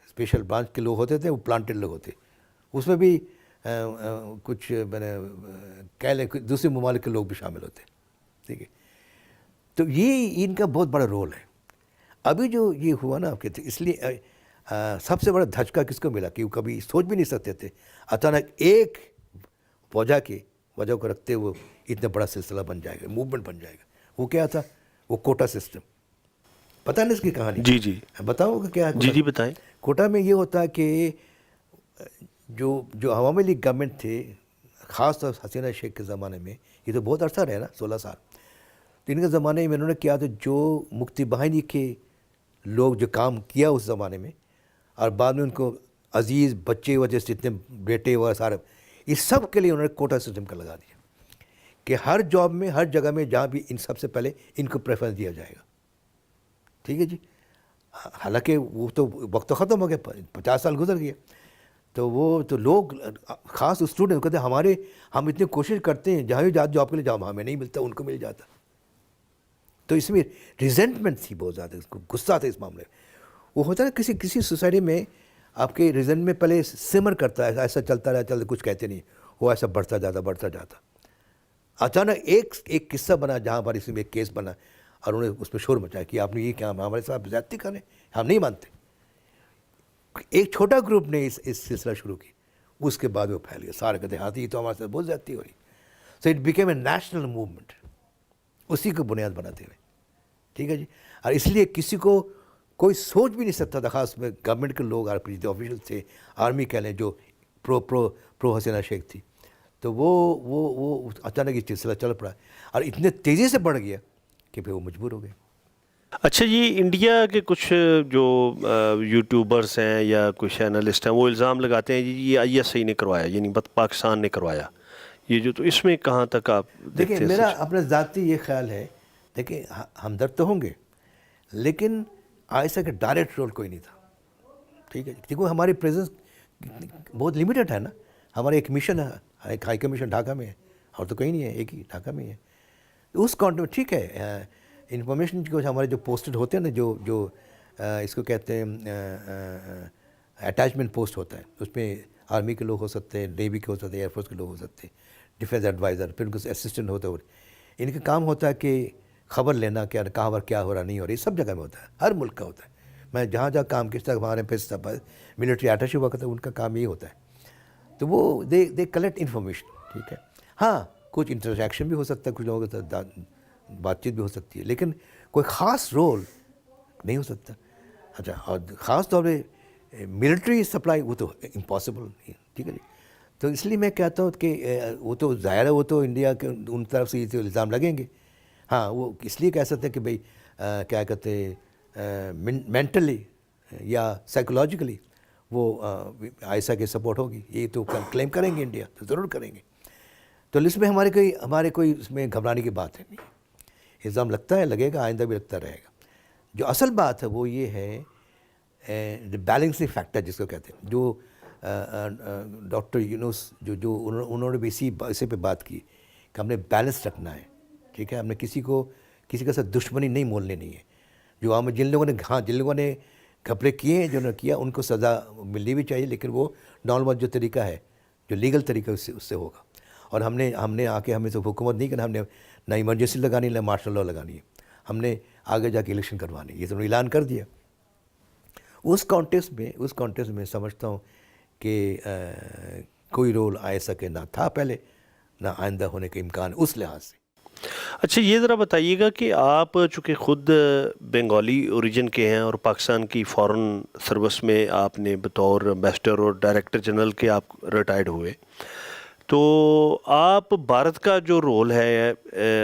اسپیشل برانچ کے لوگ ہوتے تھے، وہ پلانٹڈ لوگ ہوتے. اس میں بھی کچھ میں نے کہہ لیں دوسرے ممالک کے لوگ بھی شامل ہوتے. ٹھیک ہے. تو یہ ان کا بہت بڑا رول ہے. ابھی جو یہ ہوا نا آپ کے، اس لیے سب سے بڑا دھچکا کس کو ملا کہ وہ کبھی سوچ بھی نہیں سکتے تھے اچانک ایک وجہ کی وجہ کو رکھتے ہوئے اتنا بڑا سلسلہ بن جائے گا، موومنٹ بن جائے گا. وہ کیا تھا؟ وہ کوٹا سسٹم. پتہ نہیں اس کی کہانی؟ جی جی بتاؤ کہ کیا ہے جی جی بتائیں. کوٹا میں یہ ہوتا ہے کہ جو عوامی لیگ گورنمنٹ تھے، خاص طور سے حسینہ شیخ کے زمانے میں، یہ تو بہت عرصہ رہے نا، 16 سال. تو ان کے زمانے میں انہوں نے کیا تو جو مکتی باہنی کے لوگ جو کام کیا اس زمانے میں، اور بعد میں ان کو عزیز بچے وجہ سے اتنے بیٹے و سارے، اس سب کے لیے انہوں نے کوٹا سسٹم کا لگا دیا کہ ہر جاب میں، ہر جگہ میں جہاں بھی ان سب سے پہلے ان کو پریفرنس دیا جائے گا. ٹھیک ہے جی. حالانکہ وہ تو وقت تو ختم ہو گیا، 50 سال گزر گیا. تو وہ تو لوگ خاص اسٹوڈنٹ کہتے ہیں ہم اتنی کوشش کرتے ہیں جہاں بھی جاب کے لیے جاؤ، ہمیں نہیں ملتا، ان کو مل جاتا. تو اس میں ریزنٹمنٹ تھی بہت زیادہ، اس کو غصہ تھا اس معاملے میں. وہ ہوتا ہے کسی سوسائٹی میں آپ کے ریزنٹمنٹ پہلے سمر کرتا ہے، ایسا چلتا رہتا، کچھ کہتے نہیں، وہ ایسا بڑھتا جاتا. اچانک ایک قصہ بنا جہاں پر اس میں ایک کیس بنا اور انہوں نے اس پہ شور مچایا کہ آپ نے یہ کیا ہمارے ساتھ زیادتی کریں، ہم نہیں مانتے. ایک چھوٹا گروپ نے اس سلسلہ شروع کی، اس کے بعد وہ پھیل گیا، سارے کہتے ہیں ہاں یہ تو ہمارے ساتھ بہت زیادتی ہو رہی. So it became a national movement, اسی کو بنیاد بناتے ہوئے. ٹھیک ہے جی. اور اس لیے کسی کو کوئی سوچ بھی نہیں سکتا تھا، خاص میں گورنمنٹ کے لوگ، جو آفیشل تھے، آرمی کہہ لیں، جو پرو حسینہ شیخ تھی، تو وہ اچانک یہ سلسلہ چل پڑا اور اتنے تیزی سے بڑھ گیا کہ پھر وہ مجبور ہو گئے. اچھا، یہ انڈیا کے کچھ جو یوٹیوبرس ہیں یا کچھ اینالسٹ ہیں وہ الزام لگاتے ہیں یہ ISI نے کروایا، یعنی پاکستان نے کروایا یہ جو، تو اس میں کہاں تک آپ دیکھیں دیکھتے ہیں؟ میرا اپنا ذاتی یہ خیال ہے، دیکھیں ہمدرد تو ہوں گے لیکن ISI کا ڈائریکٹ رول کوئی نہیں تھا. ٹھیک ہے. کیونکہ ہماری پریزنس بہت لمیٹڈ ہے نا. ہمارا ایک مشن ہے، ایک ہائی کمیشن ڈھاکہ میں ہے، اور تو کہیں نہیں ہے، ایک ہی ڈھاکہ میں ہے. اس کانٹیکٹ میں ٹھیک ہے انفارمیشن کو ہمارے جو پوسٹڈ ہوتے ہیں نا، جو اس کو کہتے ہیں اٹیچمنٹ پوسٹ ہوتا ہے، اس میں آرمی کے لوگ ہو سکتے ہیں، نیوی کے ہو سکتے ہیں، ایئر فورس کے لوگ ہو سکتے ہیں، ڈیفینس ایڈوائزر، پھر ان کو اسسٹنٹ ہوتا ہے. ان کا کام ہوتا ہے کہ خبر لینا کہ کہاں پر کیا ہو رہا نہیں ہو رہا. یہ سب جگہ میں ہوتا ہے، ہر ملک کا ہوتا ہے. میں جہاں جہاں کام کس طرح ہمارے پہ ملٹری اٹیچی ہوا کرتا ہے، ان کا کام یہی ہوتا ہے. تو وہ دے کلیکٹ انفارمیشن. ٹھیک ہے. ہاں کچھ انٹریکشن بھی ہو سکتا ہے، کچھ لوگوں کے ساتھ بات چیت بھی ہو سکتی ہے، لیکن کوئی خاص رول نہیں ہو سکتا. اچھا، اور خاص طور پہ ملٹری سپلائی وہ تو امپاسبل نہیں ہے. ٹھیک ہے جی. تو اس لیے میں کہتا ہوں کہ وہ تو ظاہر ہے، وہ تو انڈیا کے ان طرف سے یہ تو الزام لگیں گے. ہاں وہ اس لیے کہہ سکتے ہیں کہ بھئی کیا کہتے ہیں مینٹلی یا سائیکولوجیکلی وہ ISI کے سپورٹ ہوگی، یہ تو کلیم کریں گے انڈیا، تو ضرور کریں گے. تو اس میں ہمارے کوئی اس میں گھبرانے کی بات ہے نہیں. الزام لگتا ہے, لگے گا, آئندہ بھی لگتا رہے گا. جو اصل بات ہے وہ یہ ہے بیلنسنگ فیکٹر جس کو کہتے ہیں, جو ڈاکٹر یونس جو انہوں نے بھی اسی پہ بات کی کہ ہم نے بیلنس رکھنا ہے. ٹھیک ہے, ہم نے کسی کے ساتھ دشمنی نہیں مولنی نہیں ہے. جو جن لوگوں نے گھپلے کیے ہیں, جو نے کیا, ان کو سزا ملنی بھی چاہیے, لیکن وہ نارمل جو طریقہ ہے, جو لیگل طریقہ اس سے ہوگا. اور ہم نے آ کے ہمیں تو حکومت نہیں کرنا, ہم نے نہ ایمرجنسی لگانی نہ مارشل لا لگانی ہے, ہم نے آگے جا کے الیکشن کروانی ہے. یہ تو اعلان کر دیا. اس کانٹیکسٹ میں سمجھتا ہوں کہ کوئی رول ایسا کہ نہ تھا پہلے, نہ آئندہ ہونے کا امکان اس لحاظ سے. اچھا یہ ذرا بتائیے گا کہ آپ چونکہ خود بنگالی اوریجن کے ہیں اور پاکستان کی فارن سروس میں آپ نے بطور ایمبیسڈر اور ڈائریکٹر جنرل کے آپ ریٹائرڈ ہوئے, تو آپ بھارت کا جو رول ہے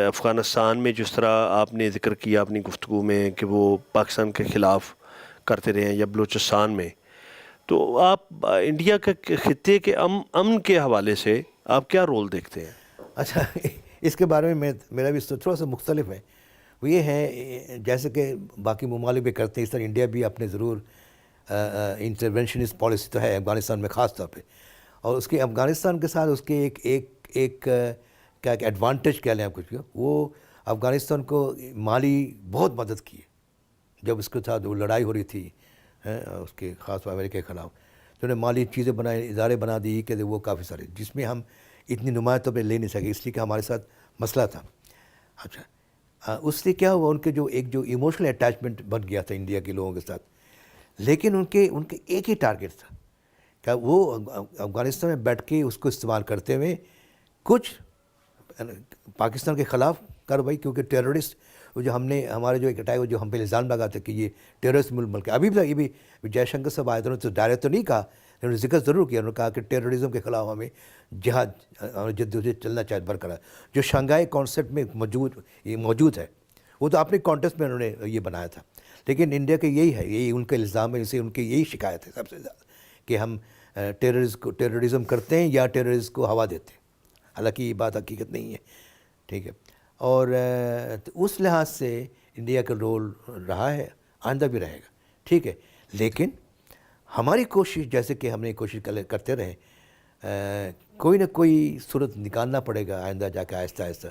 افغانستان میں, جس طرح آپ نے ذکر کیا اپنی گفتگو میں کہ وہ پاکستان کے خلاف کرتے رہے ہیں, یا بلوچستان میں, تو آپ انڈیا کے خطے کے امن کے حوالے سے آپ کیا رول دیکھتے ہیں؟ اچھا, اس کے بارے میں میرا بھی تھوڑا سا مختلف ہے. وہ یہ ہے جیسے کہ باقی ممالک بھی کرتے ہیں, اس طرح انڈیا بھی اپنے ضرور انٹرونشنسٹ پالیسی تو ہے افغانستان میں خاص طور پہ. اور اس کے افغانستان کے ساتھ اس کے ایک کیا ایڈوانٹیج کہہ لیں آپ کچھ, وہ افغانستان کو مالی بہت مدد کی ہے جب اس کے ساتھ وہ لڑائی ہو رہی تھی اس کے خاص طور امریکہ کے خلاف. تو انہیں مالی چیزیں بنائے, ادارے بنا دی کہ وہ کافی سارے, جس میں ہم اتنی نمایاں طور پہ لے نہیں سکے, اس لیے کہ ہمارے ساتھ مسئلہ تھا. اچھا, اس سے کیا ہوا, ان کے جو ایموشنل اٹیچمنٹ بن گیا تھا انڈیا کے لوگوں کے ساتھ, لیکن ان کے ایک ہی ٹارگیٹ تھا کہ وہ افغانستان میں بیٹھ کے اس کو استعمال کرتے ہوئے کچھ پاکستان کے خلاف کارروائی, کیونکہ ٹیررسٹ جو ہمارے جو ایک اٹیک جو ہم پہ الزام لگاتے کہ یہ ٹیررسٹ ملک ہے. ابھی بھی یہ بھی جے شنکر صاحب آئے, انہوں نے تو ڈائریکٹ تو نہیں کہا, انہوں نے ذکر ضرور کیا, انہوں نے کہا کہ ٹیررزم کے خلاف ہمیں جدوجہد چلنا چاہیے برقرار, جو شنگھائی کانسیپٹ میں موجود ہے. وہ تو اپنے کانٹیکسٹ میں انہوں نے یہ بنایا تھا. لیکن انڈیا کا یہی ہے, یہی ان کا الزام ہے, اسے ان کی یہی شکایت ہے سب سے زیادہ کہ ہم ٹیررزم کرتے ہیں یا ٹیررزم کو ہوا دیتے ہیں. حالانکہ یہ بات حقیقت نہیں ہے. ٹھیک ہے, اور اس لحاظ سے انڈیا کا رول رہا ہے, آئندہ بھی رہے گا. ٹھیک ہے, لیکن ہماری کوشش جیسے کہ ہم نے کوشش کرتے رہے, کوئی نہ کوئی صورت نکالنا پڑے گا آئندہ جا کے آہستہ آہستہ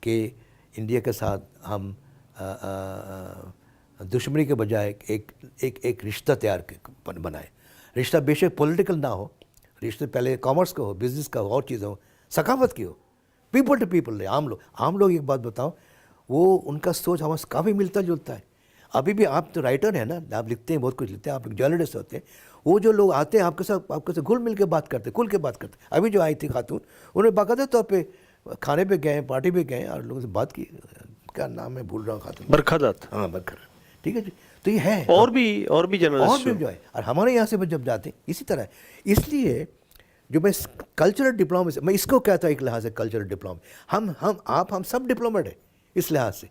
کہ انڈیا کے ساتھ ہم دشمنی کے بجائے ایک رشتہ تیار بنائیں. رشتہ بے شک پولیٹیکل نہ ہو, رشتہ پہلے کامرس کا ہو, بزنس کا ہو, اور چیزیں ہو, ثقافت کی ہو, پیپل ٹو پیپل رہے. عام لوگ ایک بات بتاؤں, وہ ان کا سوچ ہمیں کافی ملتا جلتا ہے. ابھی بھی آپ تو رائٹر ہیں نا, آپ لکھتے ہیں, بہت کچھ لکھتے ہیں, آپ جرنلسٹ ہوتے ہیں. وہ جو لوگ آتے ہیں آپ کے ساتھ گھل مل کے بات کرتے, کھل کے بات کرتے. ابھی جو آئی تھی خاتون, انہوں نے باقاعدہ طور پہ کھانے پہ گئے, پارٹی پہ گئے, اور لوگوں سے بات کی. کیا نام ہے بھول رہا ہوں خاتون, برکھا دت. ہاں برکھا. ٹھیک ہے جی, تو یہ ہے. اور بھی جرنلسٹ جو ہے, اور ہمارے یہاں سے جب جاتے ہیں اسی طرح. اس لیے جو میں کلچرل ڈپلومیسی, میں اس کو کہتا ہوں ایک لحاظ سے کلچرل ڈپلومیسی, ہم سب ڈپلومیٹ ہیں اس لحاظ سے.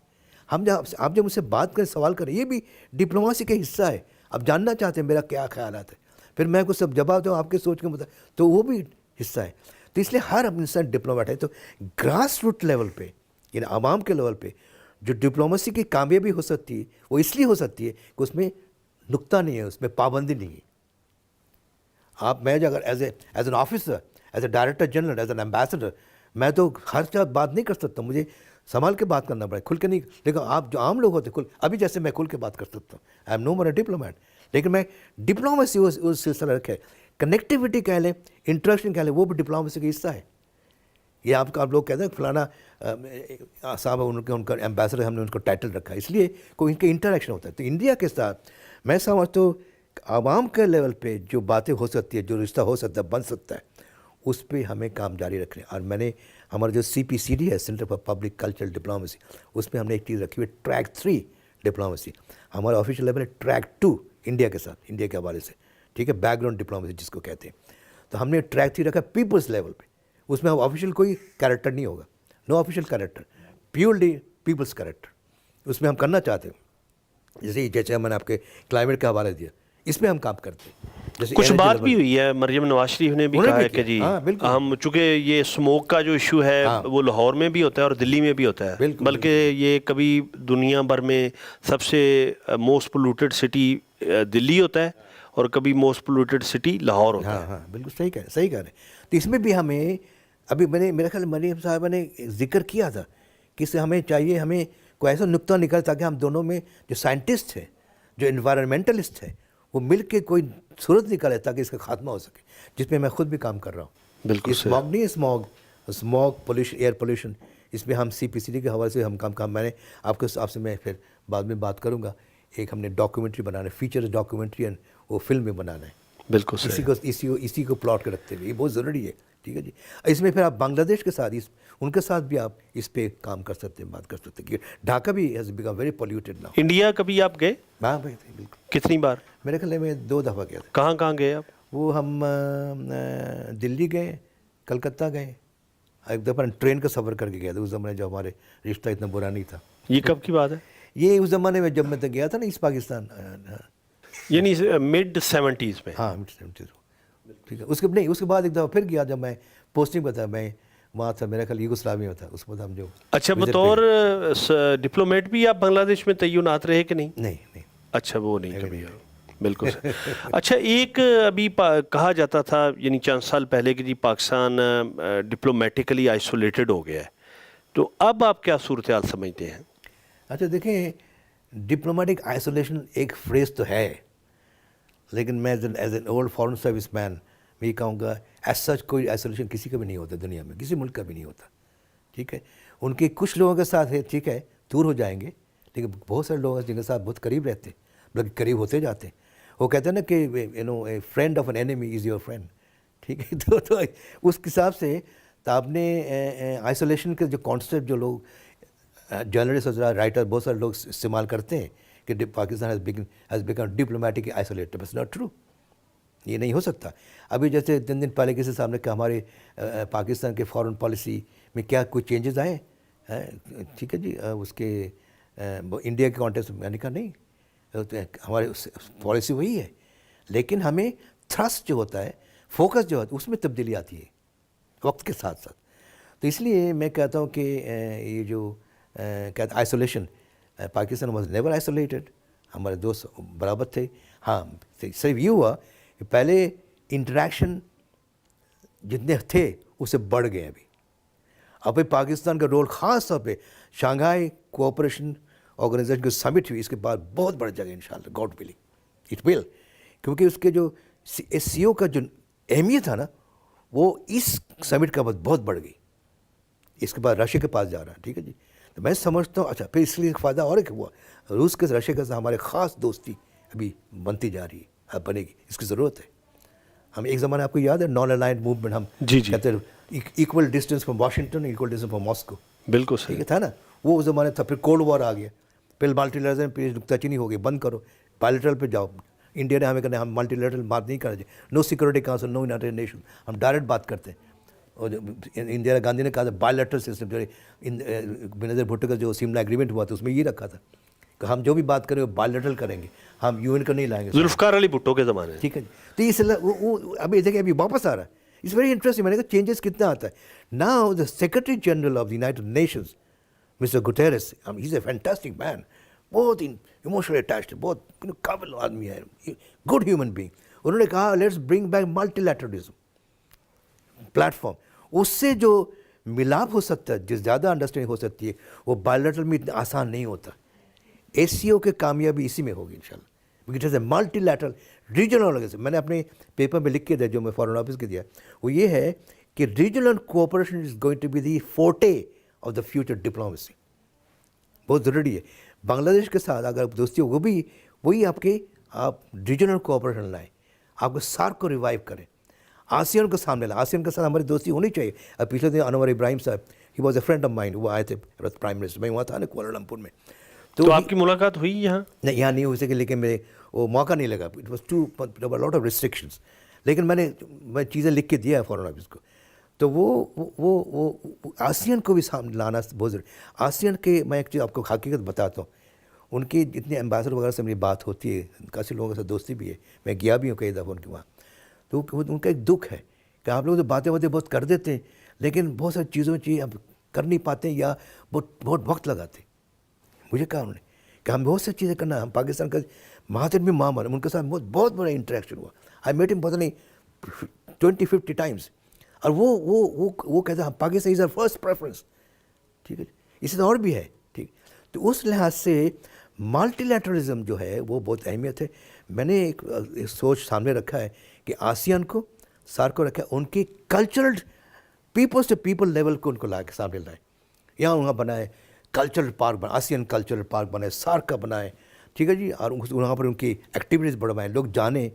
آپ جب مجھ سے بات کریں, سوال کریں, یہ بھی ڈپلومیسی کا حصہ ہے. اب جاننا چاہتے ہیں میرا کیا خیالات ہے, پھر میں کچھ سب جواب دوں آپ کے سوچ کے مطابق, تو وہ بھی حصہ ہے. تو اس لیے ہر انسان ڈپلومیٹ ہے. تو گراس روٹ لیول پہ, یعنی عوام کے لیول پہ جو ڈپلومیسی کی کامیابی ہو سکتی ہے, وہ اس لیے ہو سکتی ہے کہ اس میں نقطہ نہیں ہے, اس میں پابندی نہیں ہے. میں جو اگر as an officer, as a director general, as an ambassador, میں تو ہر جگہ بات نہیں کر سکتا ہوں, مجھے سنبھال کے بات کرنا پڑے, کھل کے نہیں. لیکن آپ جو عام لوگ ہوتے ہیں, ابھی جیسے میں کھل کے بات کر سکتا ہوں, I am know more a diplomat, لیکن میں ڈپلومیسی اس سلسلہ رکھے, کنیکٹیوٹی کہہ لیں, انٹریکشن کہہ لیں, وہ بھی ڈپلومیسی کا حصہ ہے. یہ آپ لوگ کہتے ہیں فلانا صاحب ان کا ایمبیسڈر, ہم نے ان کو ٹائٹل رکھا اس لیے کوئی ان کے انٹریکشن ہوتا ہے. تو انڈیا کے ساتھ میں سمجھتا ہوں عوام کے لیول پہ جو باتیں ہو سکتی ہے, جو رشتہ ہو سکتا ہے, بن سکتا ہے, اس پہ ہمیں کام جاری رکھنے. اور میں نے ہمارا جو CPCD ہے, centre for public cultural diplomacy, اس میں ہم نے ایک چیز رکھی ہوئی, ٹریک 3 ڈپلومیسی. ہمارا آفیشیل لیول ہے ٹریک 2 انڈیا کے ساتھ, انڈیا کے حوالے سے. ٹھیک ہے, بیک گراؤنڈ ڈپلومیسی جس کو کہتے ہیں. تو ہم نے ٹریک 3 رکھا پیپلز لیول پہ. اس میں آفیشیل کوئی کریکٹر نہیں ہوگا, no official character, purely people's character. اس میں ہم کرنا چاہتے ہیں, جیسے میں نے آپ کے کلائمیٹ کا حوالہ دیا, اس میں ہم کام کرتے ہیں. جیسے کچھ energy بات level. بھی ہوئی ہے, مریم نواز شریف نے بھی انہوں نے کہا بھی ہے کہ کیا. جی ہاں، بالکل. ہم چونکہ یہ اسموک کا جو ایشو ہے وہ لاہور میں بھی ہوتا ہے اور دلی میں بھی ہوتا ہے, بالکل، بلکہ یہ کبھی دنیا بھر میں سب سے موسٹ پولوٹیڈ سٹی دلی ہوتا ہے اور کبھی موسٹ پولوٹیڈ سٹی لاہور ہوتا ہے. ہاں بالکل صحیح کہہ رہے ہیں. تو اس میں بھی ہمیں ابھی میرے خیال مریم صاحبہ نے ذکر کیا تھا کہ اس سے ہمیں چاہیے, ہمیں کوئی ایسا نقطہ نکل تاکہ ہم دونوں میں جو سائنٹسٹ ہیں, جو انوائرمنٹلسٹ ہیں, وہ مل کے کوئی صورت نکالے تاکہ اس کا خاتمہ ہو سکے, جس پہ میں خود بھی کام کر رہا ہوں. بالکل اسموگ نہیں, اسموگ پولوشن, ایئر پولوشن, اس میں ہم CPCD کے حوالے سے ہم کام میں نے آپ سے میں پھر بعد میں بات کروں گا. ایک ہم نے ڈاکیومنٹری بنانا ہے, فیچر ڈاکیومنٹری, وہ فلم میں بنانا ہے. بالکل صحیح. اسی کو پلاٹ کے رکھتے ہوئے, یہ بہت ضروری ہے. ٹھیک ہے جی. اس میں پھر آپ بنگلہ دیش کے ساتھ ان کے ساتھ بھی آپ اس پہ کام کر سکتے ہیں, بات کر سکتے ہیں, کہ ڈھاکہ بھی has become very polluted now. India کبھی آپ گئے؟ ہاں بھائی, بالکل. کتنی بار؟ میرے خیال میں 2 دفعہ گیا تھا. کہاں گئے آپ؟ وہ ہم دلی گئے, کلکتہ گئے, ایک دفعہ ٹرین کا سفر کر کے گیا تھا. اس زمانے جو ہمارے رشتہ اتنا برا نہیں تھا. یہ کب کی بات ہے؟ یہ اس زمانے میں جب میں تک گیا تھا نا, ایسٹ پاکستان. یعنی mid 70s میں. ہاں ٹھیک ہے. اس کے بعد ایک دفعہ پھر گیا جب میں پوسٹنگ پہ تھا. میں وہاں تھا, میرا خیال یوگوسلاویہ میں تھا اس وقت ہم جو. اچھا, بطور ڈپلومیٹ بھی آپ بنگلہ دیش میں تعینات رہے کہ نہیں؟ نہیں. اچھا, وہ نہیں کبھی. بالکل سر. اچھا, ایک ابھی کہا جاتا تھا یعنی چند سال پہلے کہ جی پاکستان ڈپلومیٹیکلی آئسولیٹڈ ہو گیا ہے, تو اب آپ کیا صورتحال سمجھتے ہیں؟ اچھا دیکھیں, ڈپلومیٹک آئسولیشن ایک فریز تو ہے, لیکن میں as an old foreign service man میں یہ کہوں گا ایز سچ کوئی آئسولیشن کسی کا بھی نہیں ہوتا دنیا میں, کسی ملک کا بھی نہیں ہوتا. ٹھیک ہے, ان کے کچھ لوگوں کے ساتھ ہے, ٹھیک ہے, دور ہو جائیں گے, لیکن بہت سارے لوگ ہیں جن کے ساتھ بہت قریب رہتے ہیں, بلکہ قریب ہوتے جاتے ہیں. وہ کہتے ہیں نا کہ a friend of an enemy is your friend. ٹھیک ہے, تو اس حساب سے تو آپ نے آئسولیشن کے جو کانسیپٹ جو لوگ جرنلسٹ وغیرہ, رائٹر, بہت سارے لوگ استعمال کرتے ہیں کہ Pakistan has become diplomatic isolated. بس ناٹ ٹرو, یہ نہیں ہو سکتا. ابھی جیسے 3 دن پہلے کسی صاحب نے کہا ہمارے پاکستان کے فارن پالیسی میں کیا کوئی چینجز آئے. ٹھیک ہے جی, اس کے انڈیا کے کانٹیکسٹ میں. میں نے کہا نہیں, ہمارے پالیسی وہی ہے, لیکن ہمیں تھرسٹ جو ہوتا ہے, فوکس جو ہوتا ہے, اس میں تبدیلی آتی ہے وقت کے ساتھ ساتھ. تو اس لیے میں کہتا ہوں کہ یہ جو کہتے isolation, Pakistan was never isolated, ہمارے دوست برابر تھے. ہاں صرف یہ ہوا کہ پہلے انٹریکشن جتنے تھے اس سے بڑھ گئے. ابھی پاکستان کا رول خاص طور پہ شنگھائی کوآپریشن آرگنائزیشن کی سمٹ ہوئی, اس کے بعد بہت بڑھ جائے گا انشاءاللہ, گاڈ ولنگ اٹ ول. کیونکہ اس کے جو SCO کا جو اہمیت ہے نا, وہ اس سمٹ کا بعد بہت بڑھ گئی. اس کے بعد رشیا کے پاس جا رہا ہے. ٹھیک ہے جی, تو میں سمجھتا ہوں. اچھا, پھر اس لیے فائدہ اور ایک ہوا, روس کے رشیا کے ساتھ ہمارے خاص دوستی ابھی بنتی جا رہی ہے, اب بنے گی, اس کی ضرورت ہے. ہم ایک زمانے آپ کو یاد ہے نان الائنڈ موومنٹ, ہم کہتے ہیں equal distance from Washington, equal distance from Moscow. بالکل ٹھیک ہے, تھا نا وہ زمانے تھا. پھر کولڈ وار آ گیا, پھر ملٹی لیٹرل, پھر نکتہ چینی ہو گئی, بند کرو, بائیلیٹرل پہ جاؤ. انڈیا نے ہمیں کہنا ہم ملٹی لیٹرل بات نہیں کرنا چاہیے, نو سیکورٹی کاؤنسل, نو یونائیٹڈ نیشن, ہم ڈائریکٹ بات کرتے ہیں. اور اندرا گاندھی نے کہا تھا بائیلیٹرل سسٹم, جو بینظیر بھٹو کا جو سیملا ایگریمنٹ ہوا تھا اس میں یہ رکھا تھا کہ ہم جو بھی بات کریں وہ بائیلیٹرل کریں گے, ہم UN کا نہیں لائیں گے. ذوالفقار علی بھٹو کے زمانے. ٹھیک ہے جی, تو یہ ابھی دیکھیں ابھی واپس آ رہا ہے. It's very interesting. میں نے کہا چینجز کتنا آتا ہے. Now the secretary general of the United Nations mister Guterres, he is a fantastic man, بہت ایموشنلی اٹیچڈ, بہت قابل آدمی ہے, گڈ ہیومن بینگ. انہوں نے کہا let's bring back multilateralism platform. اس سے جو ملاپ ہو سکتا ہے, جس زیادہ انڈرسٹینڈنگ ہو سکتی ہے, وہ بائیلیٹرل میں اتنا آسان نہیں ہوتا. SCO کی کامیابی اسی میں ہوگی انشاءاللہ. It is a multilateral regional organisation. میں نے اپنے پیپر میں لکھ کے دیا جو میں فارن آفس کے دیا, وہ یہ ہے کہ regional cooperation is going to be the forte of the future diplomacy. بہت ضروری ہے. بنگلہ دیش کے ساتھ اگر دوستی ہو, وہ بھی وہی آپ ریجنل کوآپریشن لائیں, آپ کو سارک کو ریوائیو کریں, آسیان کو سامنے لائیں. آسیان کے ساتھ ہماری دوستی ہونی چاہیے. اب پچھلے دن انور ابراہیم صاحب, ہی was a friend of mind, وہ آئے تھے پرائم منسٹر, میں وہاں تھا نا کوالالمپور میں. تو آپ کی ملاقات ہوئی یہاں؟ نہیں, یہاں نہیں ہو سکے, لیکن میرے وہ موقع نہیں لگا. It was too lot of restrictions. لیکن میں چیزیں لکھ کے دیا ہے فارن آفس کو. تو وہ آسیان کو بھی سامنے لانا بہت ضروری. آسیان کے میں ایک چیز آپ کو حقیقت بتاتا ہوں, ان کی جتنے ایمبیسڈر وغیرہ سے میری بات ہوتی ہے، کافی لوگوں کے ساتھ دوستی بھی ہے، میں گیا بھی ہوں کئی دفعہ ان کے وہاں، تو ان کا ایک دکھ ہے کہ آپ لوگ تو باتیں بہت کر دیتے ہیں لیکن بہت ساری چیزیں اب کر نہیں پاتے یا بہت وقت لگاتے. مجھے کہا انہوں نے کہ ہم بہت سی چیزیں کرنا، ہم پاکستان کا مہاتر بھی ماں ان کے ساتھ بہت بڑا انٹریکشن ہوا. آئی میٹ ہم پتہ نہیں 20-50 ٹائمس، اور وہ کہتے ہیں پاکستان از آر فرسٹ پریفرنس. ٹھیک ہے، اسی طرح اور بھی ہے. ٹھیک، تو اس لحاظ سے ملٹی لیٹرلزم جو ہے وہ بہت اہمیت ہے. میں نے ایک سوچ سامنے رکھا ہے کہ آسیان کو سارک کو رکھا ہے، ان کی cultural peoples to people level کو ان کو لا کے سامنے لائے. یہاں وہاں بنائے cultural park, ASEAN cultural park بنائے، سارک کا بنائے. ٹھیک ہے جی، اور وہاں پر ان کی ایکٹیویٹیز بڑھوائیں، لوگ جانیں.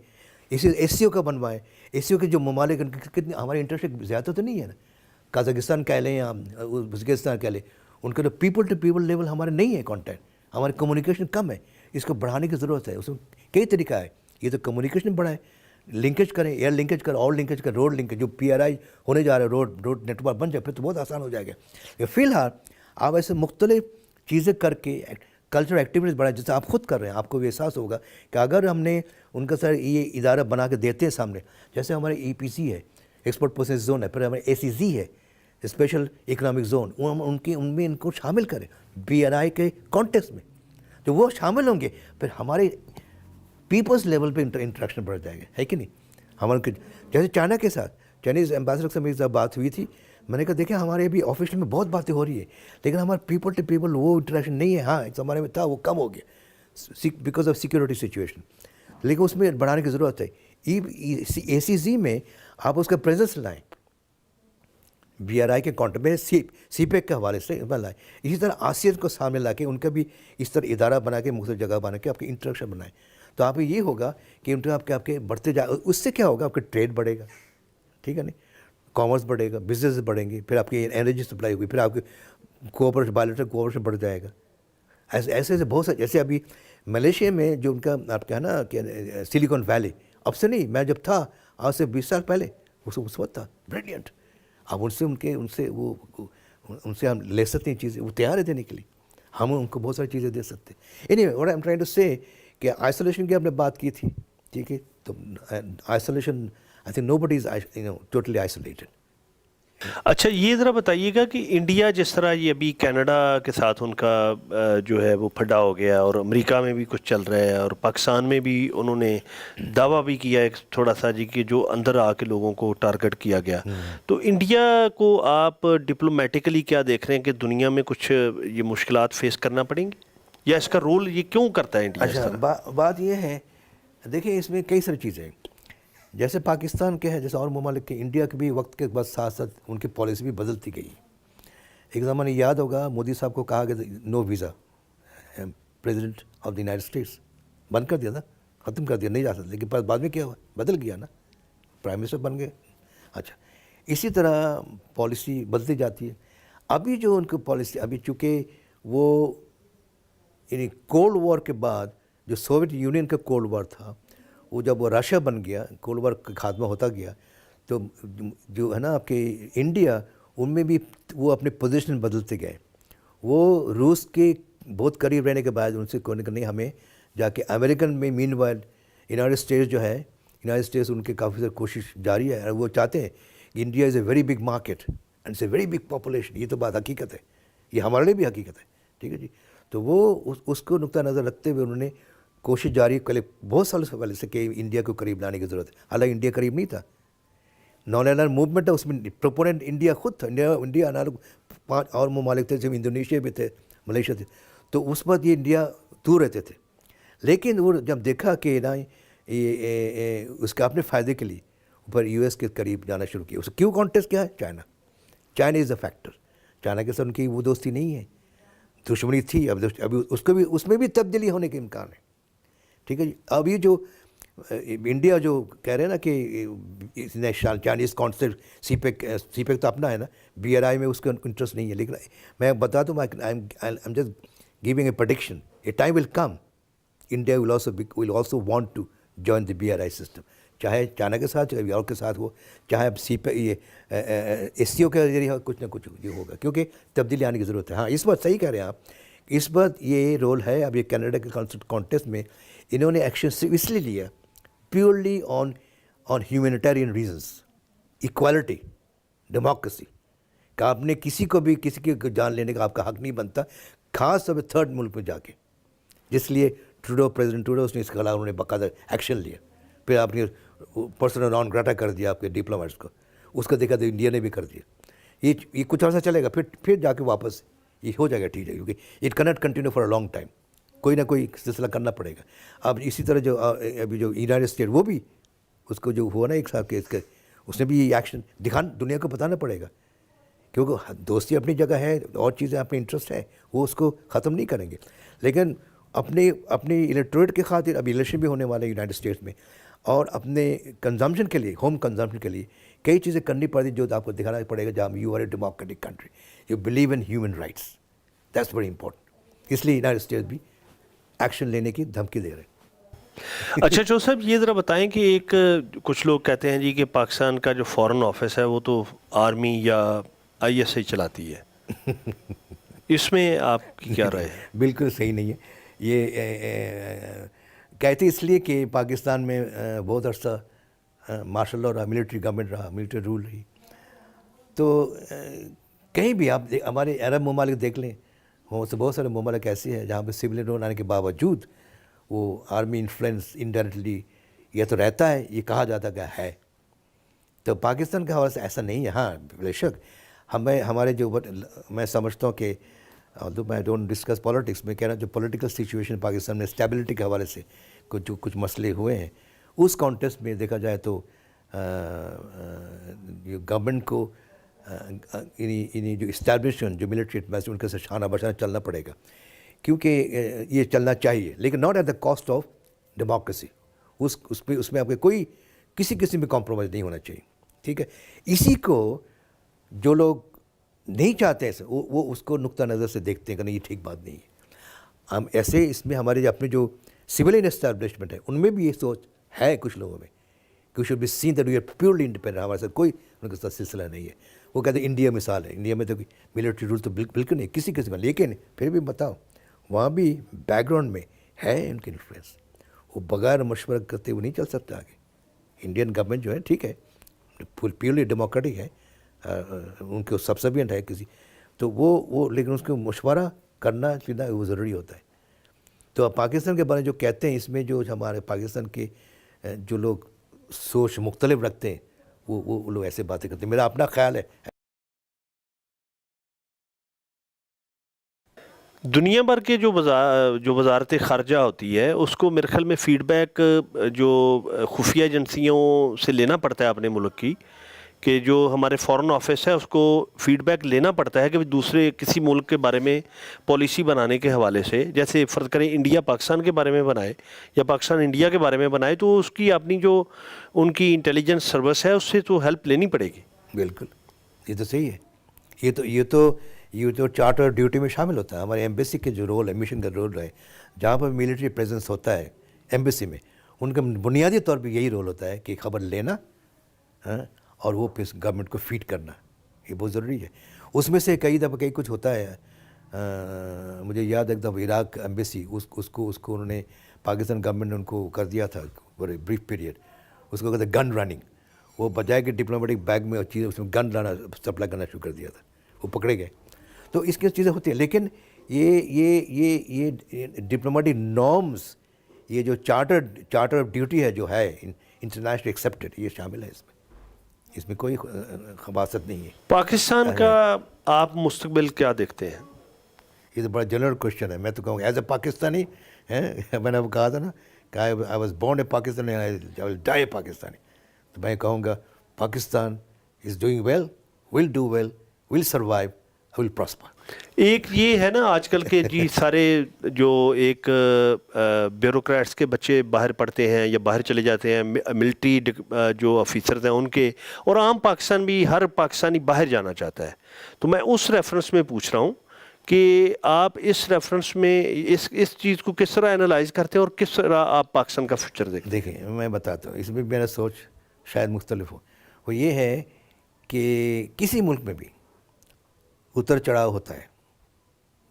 اسی ایس سی او کا بنوائیں. ایس سی او کے جو ممالک کتنے ہمارے انٹرسٹ زیادہ تو نہیں ہے نا، قازقستان کہہ لیں یا ازبکستان کہہ لیں، ان کا جو پیپل ٹو پیپل لیول ہمارے نہیں ہے کانٹیکٹ، ہماری کمیونیکیشن کم ہے. اس کو بڑھانے کی ضرورت ہے. اس میں کئی طریقہ ہے. یہ تو کمیونیکیشن بڑھائیں، لنکیج کریں، ایئر لنکیج کریں، اور لنکیج کریں، روڈ لنکیج جو پی آر آئی ہونے جا رہا ہے، روڈ نیٹ ورک بن جائے پھر تو بہت آسان ہو جائے گا. فی الحال آپ ایسے مختلف چیزیں کر کے کلچرل ایکٹیویٹیز بڑھائیں، جیسے آپ خود کر رہے ہیں. آپ کو بھی احساس ہوگا کہ اگر ہم نے ان کا سر یہ ادارہ بنا کے دیتے ہیں سامنے، جیسے ہمارے ای پی سی ہے، ایکسپورٹ پروسیس زون ہے، پھر ہمارے اے سی زی ہے، اسپیشل اکنامک زون، ان میں ان کو شامل کریں بی آر آئی کے کانٹیکس میں. تو وہ شامل ہوں گے، پھر ہمارے پیپلز لیول پہ انٹریکشن بڑھ جائے گا، ہے کہ نہیں. ہمارے جیسے چائنا کے ساتھ چائنیز ایمبیسڈر سے میری بات ہوئی تھی، میں نے کہا دیکھیں ہمارے ابھی آفیشل میں بہت باتیں ہو رہی ہے لیکن ہمارے پیپل ٹو پیپل وہ انٹریکشن نہیں ہے. ہاں ہمارے میں تھا، وہ کم ہو گیا بیکاز آف سیکورٹی سچویشن، لیکن اس میں بڑھانے کی ضرورت ہے. اے سی زی میں آپ اس کا پریزنس لائیں، بی آر آئی کے کانٹیکٹ میں سی پیک کے حوالے سے لائیں. اسی طرح آسیان کو سامنے لا کے ان کا بھی اس طرح ادارہ بنا کے مختلف جگہ بنا کے آپ کے انٹریکشن بنائیں. تو آپ یہ ہوگا کہ ان آپ کے بڑھتے جائے، اس سے کیا ہوگا، آپ کا ٹریڈ بڑھے گا. ٹھیک ہے نہیں، کامرس بڑھے گا، بزنس بڑھیں گے، پھر آپ کی انرجی سپلائی ہوگی، پھر آپ کے کوآپریشن بائیلیٹرل کوآپریشن بڑھ جائے گا. ایسے بہت سارے، جیسے ابھی ملیشیا میں جو ان کا آپ کیا ہے نا کہ سلیکون ویلی، اب سے نہیں، میں جب تھا آج سے 20 سال پہلے اس وقت تھا بریلینٹ. اب ان سے ہم لے سکتے ہیں چیزیں، وہ تیار ہے دینے کے لیے، ہم ان کو بہت ساری چیزیں دے سکتے ہیں. Anyway am trying to say کہ آئسولیشن کی آپ نے بات کی تھی. ٹھیک ہے، تو isolation I think nobody is totally isolated. اچھا یہ ذرا بتائیے گا کہ انڈیا جس طرح یہ ابھی کینیڈا کے ساتھ ان کا جو ہے وہ پھڈا ہو گیا، اور امریکہ میں بھی کچھ چل رہا ہے، اور پاکستان میں بھی انہوں نے دعویٰ بھی کیا ایک تھوڑا سا جی کہ جو اندر آ کے لوگوں کو ٹارگٹ کیا گیا. تو انڈیا کو آپ ڈپلومیٹیکلی کیا دیکھ رہے ہیں کہ دنیا میں کچھ یہ مشکلات فیس کرنا پڑیں گی، یا اس کا رول یہ کیوں کرتا ہے انڈیا؟ اچھا بات یہ ہے، دیکھیں اس میں کئی ساری چیزیں ہیں. جیسے پاکستان کے ہے، جیسے اور ممالک کے، انڈیا کے بھی وقت کے بعد ساتھ ساتھ ان کی پالیسی بھی بدلتی گئی. ایک زمانہ یاد ہوگا مودی صاحب کو کہا گیا no visa, president of the United States بند کر دیا تھا، ختم کر دیا، نہیں جا سکتے. لیکن بعد میں کیا ہوا، بدل گیا نا، پرائم منسٹر بن گئے. اچھا اسی طرح پالیسی بدلتی جاتی ہے. ابھی جو ان کی پالیسی، ابھی چونکہ وہ یعنی کولڈ وار کے بعد جو سوویت یونین کا کولڈ وار تھا، وہ جب وہ رشیا بن گیا، کولڈ وار کا خاتمہ ہوتا گیا، تو جو ہے نا آپ کے انڈیا، ان میں بھی وہ اپنے پوزیشن بدلتے گئے. وہ روس کے بہت قریب رہنے کے بعد ان سے کوئی نہیں، ہمیں جا کے امریکن میں مین وائل یونائٹڈ اسٹیٹس جو ہے، یونائٹڈ اسٹیٹس ان کی کافی زیادہ کوشش جاری ہے، اور وہ چاہتے ہیں کہ India is a very big market and it's a very big population. یہ تو بات حقیقت ہے، یہ ہمارے لیے بھی حقیقت ہے. ٹھیک ہے جی، تو وہ اس کو نقطہ نظر رکھتے ہوئے انہوں نے کوشش جاری کر بہت سالوں سے پہلے سے کہ انڈیا کو قریب لانے کی ضرورت ہے. حالانکہ انڈیا قریب نہیں تھا، نان الائنڈ موومنٹ ہے، اس میں پروپوننٹ انڈیا خود تھا. انڈیا 5 اور ممالک تھے، جب انڈونیشیا بھی تھے، ملیشیا تھے، تو اس وقت یہ انڈیا دور رہتے تھے. لیکن وہ جب دیکھا کہ نا اس کے اپنے فائدے کے لیے اوپر یو ایس کے قریب جانا شروع کیا. اس کیوں کانٹیسٹ کیا ہے؟ China is a factor. China کے ساتھ ان کی وہ دوستی نہیں ہے، دشمنی تھی، ابھی اس کو بھی، اس میں بھی تبدیلی ہونے کے امکان ہے. ٹھیک ہے جی. اب یہ جو انڈیا جو کہہ رہے ہیں نا کہ اس نے چائنیز کانسیپٹ سی پیک تو اپنا ہے نا، بی آر آئی میں اس کا انٹرسٹ نہیں ہے. لیکن میں بتا دوں، I am just giving a prediction, a time will come India will also want to join the B R I system, چاہے چائنا کے ساتھ، چاہے اور کے ساتھ ہو، چاہے اب یہ ایس سی او کے ذریعے کچھ نہ کچھ یہ ہوگا، کیونکہ تبدیلی آنے کی ضرورت ہے. ہاں اس بات صحیح کہہ رہے ہیں آپ اس بات یہ رول ہے. اب یہ کینیڈا کے کانٹیسٹ میں انہوں نے ایکشن صرف اس لیے لیا purely on humanitarian reasons, equality, democracy, کہ آپ نے کسی کی جان لینے کا آپ کا حق نہیں بنتا, خاص طور پہ تھرڈ ملک میں جا کے. جس لیے پریزیڈنٹ ٹروڈو اس نے اس کے خلاف انہوں نے باقاعدہ ایکشن لیا. پھر آپ نے پرسنل نان گراٹا کر دیا آپ کے ڈپلومیٹس کو, اس کا دیکھا تو انڈیا نے بھی کر دیا. یہ کچھ عرصہ چلے گا, پھر جا کے واپس یہ ہو جائے گا ٹھیک ہے, کیونکہ it Connaught continue for a long time. کوئی نہ کوئی سلسلہ کرنا پڑے گا. اب اسی طرح جو ابھی جو یونائٹڈ اسٹیٹ, وہ بھی اس کو جو ہوا نا ایک صاحب کے اس نے بھی یہ ایکشن دنیا کو بتانا پڑے گا, کیونکہ دوستی اپنی جگہ ہے, اور چیزیں اپنے انٹرسٹ ہیں, وہ اس کو ختم نہیں کریں گے. لیکن اپنی الیکٹوریٹ کی خاطر ابھی الیکشن بھی ہونے والے یونائٹڈ اسٹیٹس میں, اور اپنے کنزمپشن کے لیے, ہوم کنزمپشن کے لیے کئی چیزیں کرنی پڑتی جو آپ کو دکھانا پڑے گا. جہاں you are a democratic country, you believe in human rights, that's very important. اس لیے یونائٹڈ اسٹیٹس بھی ایکشن لینے کی دھمکی دے رہے ہیں. اچھا جو صاحب یہ ذرا بتائیں کہ کچھ لوگ کہتے ہیں جی کہ پاکستان کا جو فارن آفس ہے وہ تو آرمی یا ISI چلاتی ہے, اس میں آپ کی کیا رائے ہے؟ بالکل صحیح نہیں ہے. یہ کہتے اس لیے کہ پاکستان میں بہت عرصہ مارشل لا رہا, ملٹری گورنمنٹ رہا, ملٹری رول رہی. تو کہیں بھی آپ ہمارے عرب ممالک دیکھ لیں, بہت سارے ممالک ایسے ہیں جہاں پہ سول رول آنے کے باوجود وہ آرمی انفلوئنس انڈائریکٹلی یا تو رہتا ہے, یہ کہا جاتا ہے. تو پاکستان کے حوالے سے ایسا نہیں ہے. ہاں بے شک ہمارے جو میں سمجھتا ہوں کہ میں ڈونٹ ڈسکس پالیٹکس, میں کہہ رہا ہوں جو پولیٹیکل سچویشن پاکستان میں اسٹیبلٹی کے حوالے سے کچھ مسئلے ہوئے ہیں, اس کانٹیکسٹ میں دیکھا جائے تو گورنمنٹ کو انہیں جو اسٹیبلشمنٹ جو ملٹری ان کے ساتھ شانہ بشانہ چلنا پڑے گا, کیونکہ یہ چلنا چاہیے, لیکن not at the cost of democracy. اس میں آپ کے کوئی کسی قسم میں کمپرومائز نہیں ہونا چاہیے. ٹھیک ہے, اسی کو جو لوگ نہیں چاہتے ہیں وہ اس کو نقطہ نظر سے دیکھتے ہیں کہ نہیں یہ ٹھیک بات نہیں ہے. ہم ایسے اس میں ہمارے اپنے جو سویلین اسٹیبلشمنٹ ہے ان میں بھی یہ سوچ ہے کچھ لوگوں میں کہ should be seen that we are purely independent, ہمارے ساتھ کوئی ان کے ساتھ سلسلہ نہیں ہے. وہ کہتے ہیں انڈیا مثال ہے, انڈیا میں تو ملٹری رول تو بالکل نہیں کسی قسم کا, لیکن پھر بھی بتاؤ وہاں بھی بیک گراؤنڈ میں ہے ان کی انفلوئنس, وہ بغیر مشورہ کرتے ہوئے نہیں چل سکتا آگے. انڈین گورنمنٹ جو ہے ٹھیک ہے پیورلی ڈیموکریٹک ہے, ان کے سبسیڈینٹ ہے کسی, تو وہ لیکن اس کو مشورہ کرنا چاہیے, وہ ضروری ہوتا ہے. تو اب پاکستان کے بارے میں جو کہتے ہیں, اس میں جو ہمارے پاکستان کے جو لوگ سوچ مختلف رکھتے ہیں وہ لوگ ایسے باتیں کرتے ہیں. میرا اپنا خیال ہے دنیا بھر کے جو وزارت خارجہ ہوتی ہے اس کو میرے خیال میں فیڈ بیک جو خفیہ ایجنسیوں سے لینا پڑتا ہے اپنے ملک کی, کہ جو ہمارے فارن آفس ہے اس کو فیڈ بیک لینا پڑتا ہے کہ دوسرے کسی ملک کے بارے میں پالیسی بنانے کے حوالے سے, جیسے فرض کریں انڈیا پاکستان کے بارے میں بنائے یا پاکستان انڈیا کے بارے میں بنائے, تو اس کی اپنی جو ان کی انٹیلیجنس سروس ہے اس سے تو ہیلپ لینی پڑے گی. بالکل, یہ تو صحیح ہے. یہ تو چارٹر ڈیوٹی میں شامل ہوتا ہے. ہمارے ایمبیسی کے جو رول ہے, مشن کا رول ہے, جہاں پر ملٹری پریزنس ہوتا ہے ایمبیسی میں, ان کا بنیادی طور پہ یہی رول ہوتا ہے کہ خبر لینا اور وہ پھر گورنمنٹ کو فیڈ کرنا. یہ بہت ضروری ہے. اس میں سے کئی دفعہ کچھ ہوتا ہے, مجھے یاد ہے ایک دفعہ عراق ایمبیسی اس کو انہوں نے پاکستان گورنمنٹ نے ان کو کر دیا تھا بڑے بریف پیریڈ, اس کو کہتے ہیں گن رننگ. وہ بجائے کہ ڈپلومیٹک بیگ میں چیزیں اس میں گن لانا سپلائی کرنا شروع کر دیا تھا, وہ پکڑے گئے. تو اس کی چیزیں ہوتی ہیں, لیکن یہ ڈپلومیٹک نارمز, یہ جو چارٹر آف ڈیوٹی ہے جو ہے انٹرنیشنل ایکسیپٹڈ, یہ شامل ہے اس میں کوئی خباثت نہیں ہے. پاکستان کا آپ مستقبل کیا دیکھتے ہیں؟ یہ تو بڑا جنرل کوشچن ہے. میں تو کہوں گا ایز اے پاکستانی, میں نے اب کہا تھا نا کہ I was born a Pakistani, I will die a Pakistani. تو میں کہوں گا Pakistan is doing well, will do well, will survive, will prosper. ایک یہ ہے نا آج کل کے جی سارے جو ایک بیوروکریٹس کے بچے باہر پڑھتے ہیں یا باہر چلے جاتے ہیں, ملٹری جو آفیسرز ہیں ان کے, اور عام پاکستان بھی ہر پاکستانی باہر جانا چاہتا ہے. تو میں اس ریفرنس میں پوچھ رہا ہوں کہ آپ اس ریفرنس میں اس چیز کو کس طرح انالائز کرتے ہیں اور کس طرح آپ پاکستان کا فیوچر دیکھتے ہیں؟ دیکھیں میں بتاتا ہوں, اس میں میرا سوچ شاید مختلف ہو. وہ یہ ہے کہ کسی ملک میں بھی اتر چڑھاؤ ہوتا ہے,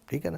ٹھیک ہے نا.